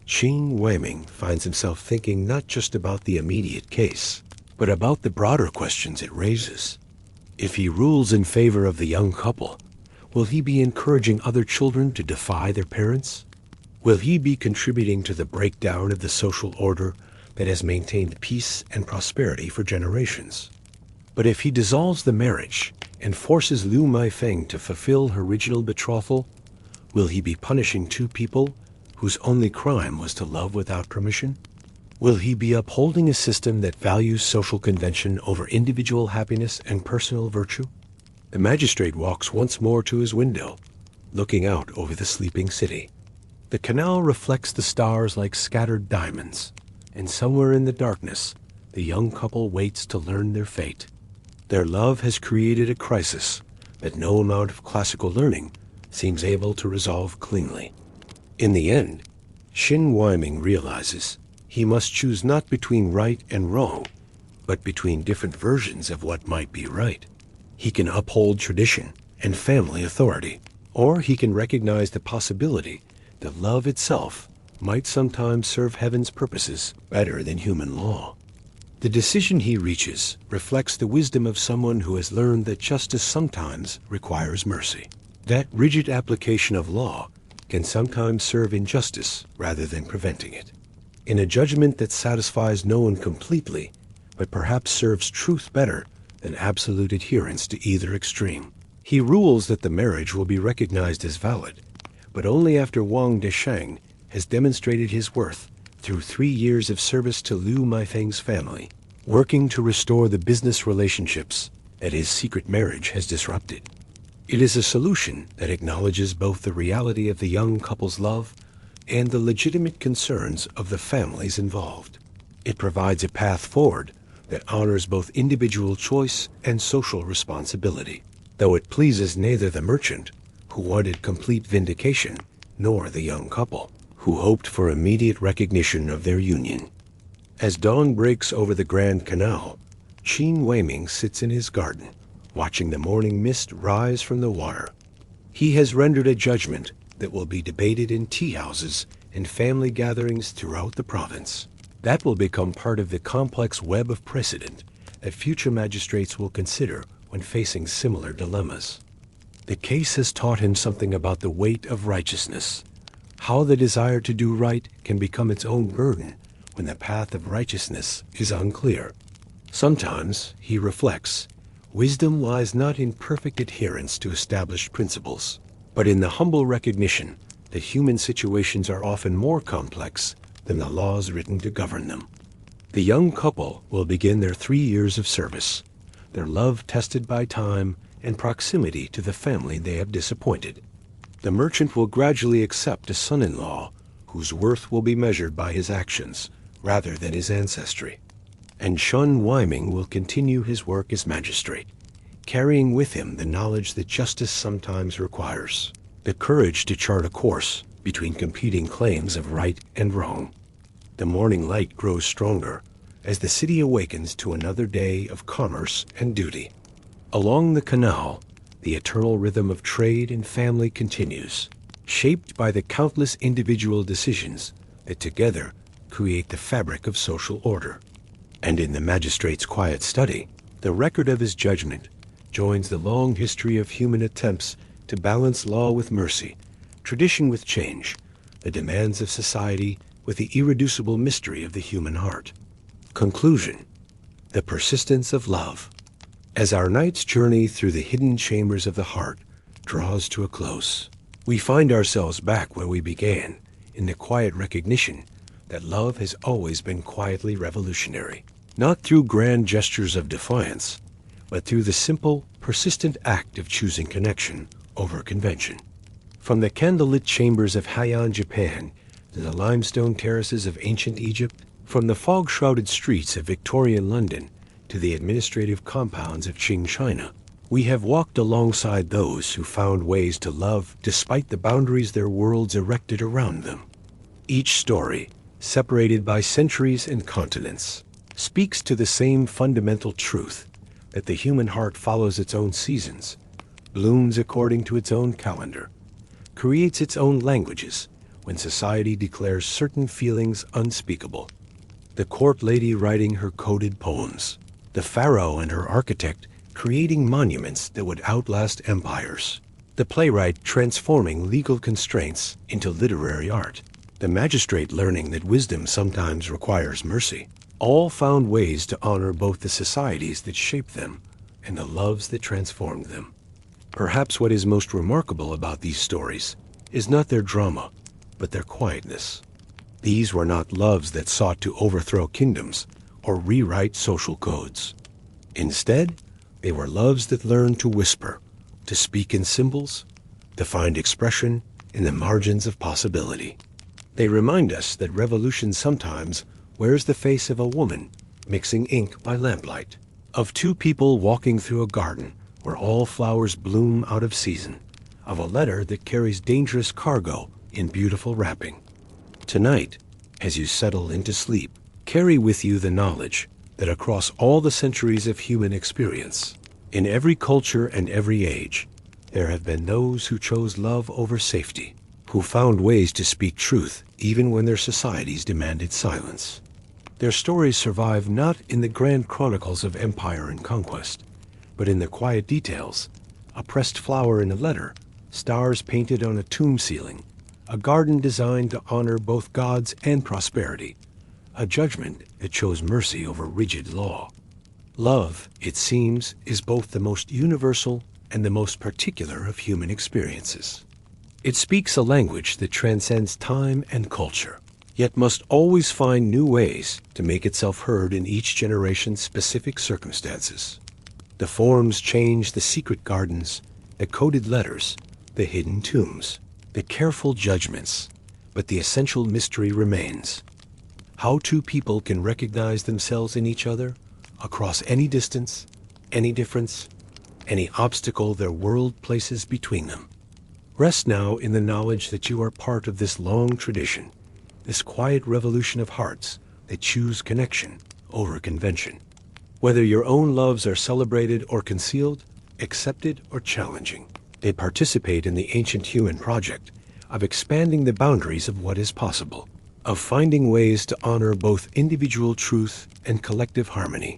Qing Weiming finds himself thinking not just about the immediate case, but about the broader questions it raises. If he rules in favor of the young couple, will he be encouraging other children to defy their parents? Will he be contributing to the breakdown of the social order that has maintained peace and prosperity for generations? But if he dissolves the marriage and forces Liu Maifeng to fulfill her original betrothal, will he be punishing two people whose only crime was to love without permission? Will he be upholding a system that values social convention over individual happiness and personal virtue? The magistrate walks once more to his window, looking out over the sleeping city. The canal reflects the stars like scattered diamonds, and somewhere in the darkness, the young couple waits to learn their fate. Their love has created a crisis that no amount of classical learning seems able to resolve cleanly. In the end, Qin Weiming realizes he must choose not between right and wrong, but between different versions of what might be right. He can uphold tradition and family authority, or he can recognize the possibility that love itself might sometimes serve heaven's purposes better than human law. The decision he reaches reflects the wisdom of someone who has learned that justice sometimes requires mercy. That rigid application of law can sometimes serve injustice rather than preventing it. In a judgment that satisfies no one completely, but perhaps serves truth better than absolute adherence to either extreme, he rules that the marriage will be recognized as valid, but only after Wang Desheng has demonstrated his worth through 3 years of service to Liu Maifeng's family, working to restore the business relationships that his secret marriage has disrupted. It is a solution that acknowledges both the reality of the young couple's love and the legitimate concerns of the families involved. It provides a path forward that honors both individual choice and social responsibility, though it pleases neither the merchant, who wanted complete vindication, nor the young couple, who hoped for immediate recognition of their union. As dawn breaks over the Grand Canal, Qin Weiming sits in his garden, watching the morning mist rise from the water. He has rendered a judgment that will be debated in tea houses and family gatherings throughout the province. That will become part of the complex web of precedent that future magistrates will consider when facing similar dilemmas. The case has taught him something about the weight of righteousness, how the desire to do right can become its own burden when the path of righteousness is unclear. Sometimes, he reflects, wisdom lies not in perfect adherence to established principles, but in the humble recognition that human situations are often more complex than the laws written to govern them. The young couple will begin their 3 years of service, their love tested by time and proximity to the family they have disappointed. The merchant will gradually accept a son-in-law whose worth will be measured by his actions rather than his ancestry. And Shun Weiming will continue his work as magistrate, carrying with him the knowledge that justice sometimes requires, the courage to chart a course between competing claims of right and wrong. The morning light grows stronger as the city awakens to another day of commerce and duty. Along the canal, the eternal rhythm of trade and family continues. shaped by the countless individual decisions that together create the fabric of social order. And in the magistrate's quiet study, the record of his judgment joins the long history of human attempts to balance law with mercy, tradition with change, the demands of society with the irreducible mystery of the human heart. Conclusion: the persistence of love. As our night's journey through the hidden chambers of the heart draws to a close, we find ourselves back where we began, in the quiet recognition that love has always been quietly revolutionary, not through grand gestures of defiance, but through the simple, persistent act of choosing connection over convention. From the candlelit chambers of Heian Japan to the limestone terraces of ancient Egypt, from the fog-shrouded streets of Victorian London to the administrative compounds of Qing China, we have walked alongside those who found ways to love despite the boundaries their worlds erected around them. Each story, separated by centuries and continents, speaks to the same fundamental truth that the human heart follows its own seasons, blooms according to its own calendar, creates its own languages when society declares certain feelings unspeakable. The court lady writing her coded poems, the pharaoh and her architect creating monuments that would outlast empires, the playwright transforming legal constraints into literary art, the magistrate learning that wisdom sometimes requires mercy, all found ways to honor both the societies that shaped them and the loves that transformed them. Perhaps what is most remarkable about these stories is not their drama, but their quietness. These were not loves that sought to overthrow kingdoms or rewrite social codes. Instead, they were loves that learned to whisper, to speak in symbols, to find expression in the margins of possibility. They remind us that revolution sometimes wears the face of a woman mixing ink by lamplight, of two people walking through a garden where all flowers bloom out of season, of a letter that carries dangerous cargo in beautiful wrapping. Tonight, as you settle into sleep, carry with you the knowledge that across all the centuries of human experience, in every culture and every age, there have been those who chose love over safety, who found ways to speak truth even when their societies demanded silence. Their stories survive not in the grand chronicles of empire and conquest, but in the quiet details: a pressed flower in a letter, stars painted on a tomb ceiling, a garden designed to honor both gods and prosperity, a judgment that chose mercy over rigid law. Love, it seems, is both the most universal and the most particular of human experiences. It speaks a language that transcends time and culture, yet must always find new ways to make itself heard in each generation's specific circumstances. The forms change, the secret gardens, the coded letters, the hidden tombs, the careful judgments, but the essential mystery remains: how two people can recognize themselves in each other across any distance, any difference, any obstacle their world places between them. Rest now in the knowledge that you are part of this long tradition, this quiet revolution of hearts that choose connection over convention. Whether your own loves are celebrated or concealed, accepted or challenging, they participate in the ancient human project of expanding the boundaries of what is possible, of finding ways to honor both individual truth and collective harmony.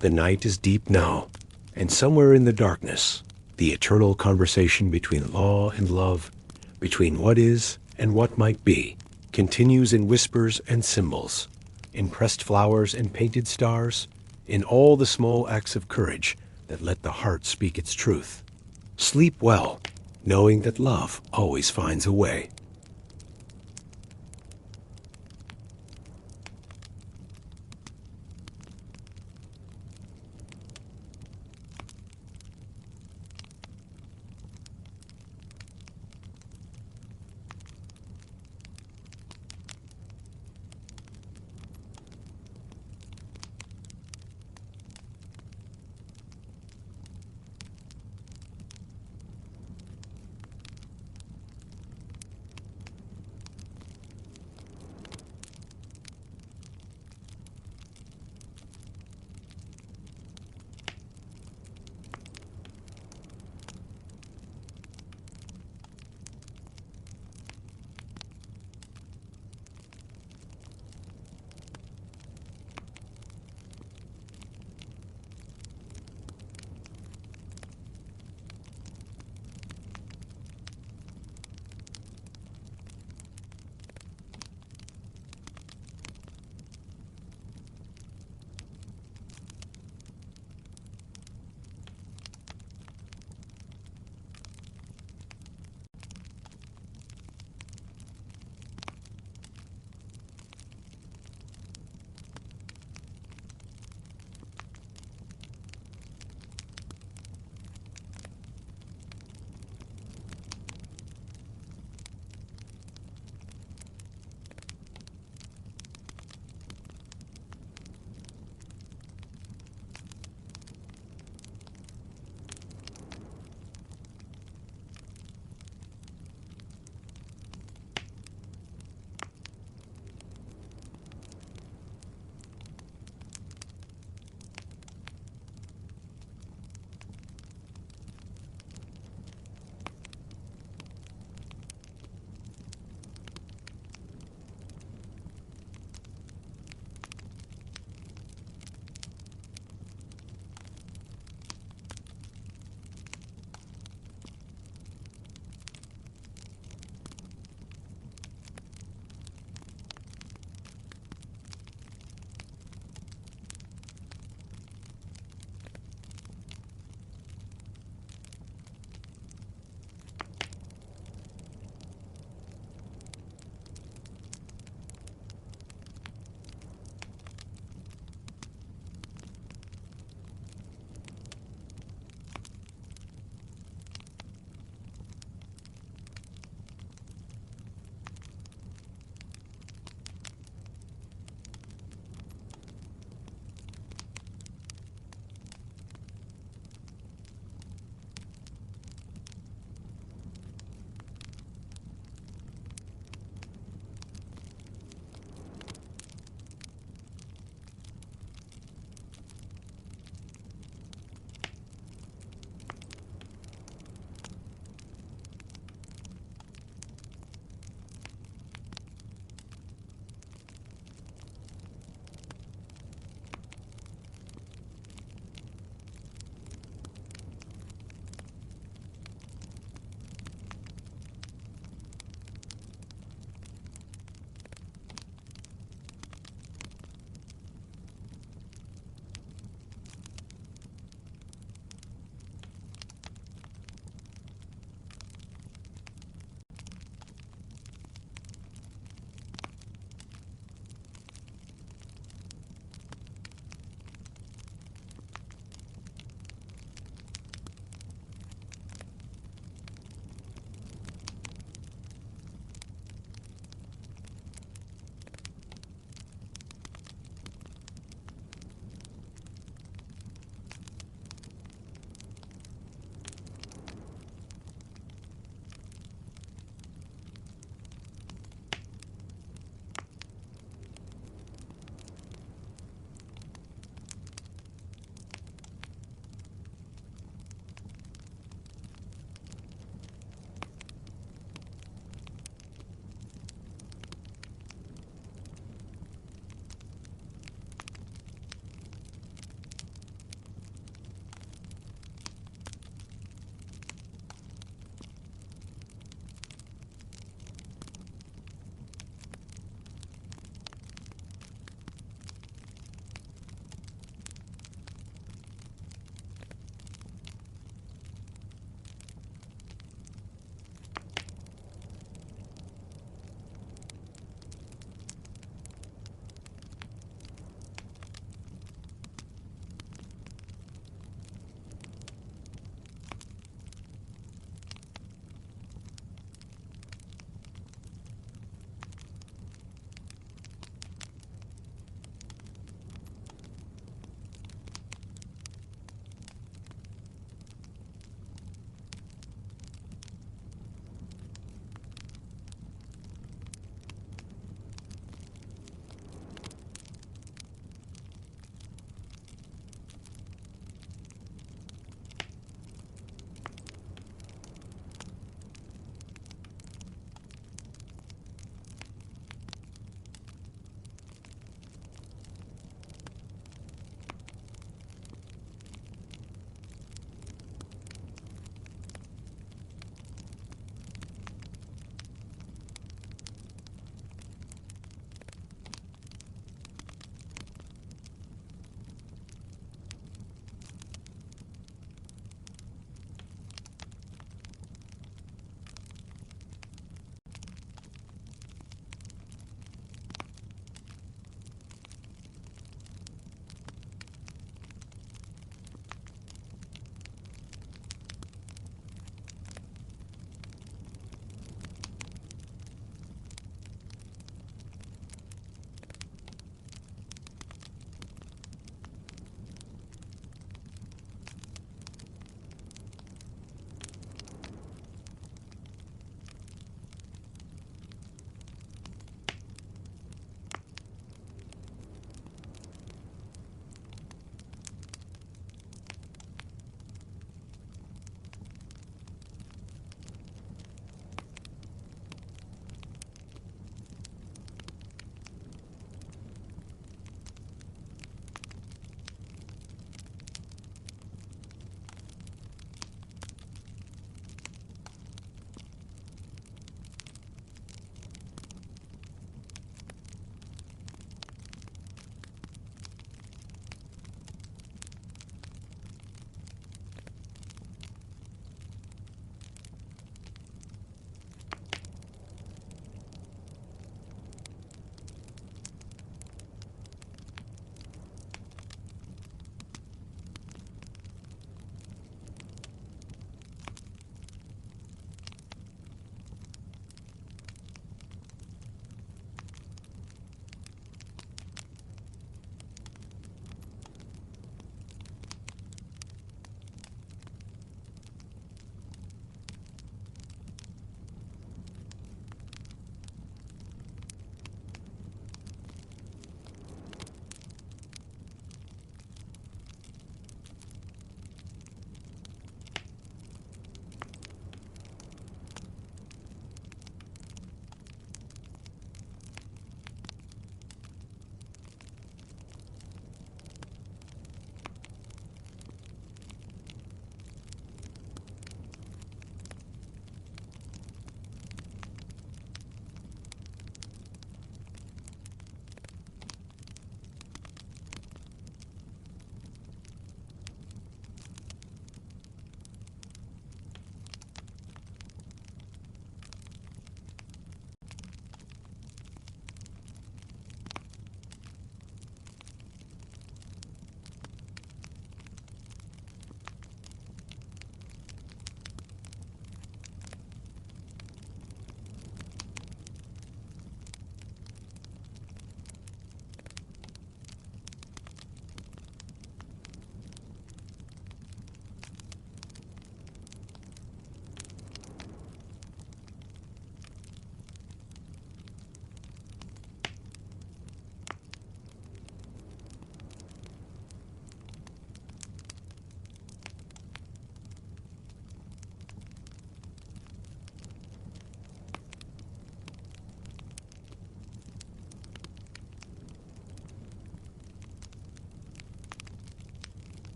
The night is deep now, and somewhere in the darkness, the eternal conversation between law and love, between what is and what might be, continues in whispers and symbols, in pressed flowers and painted stars, in all the small acts of courage that let the heart speak its truth. Sleep well, knowing that love always finds a way.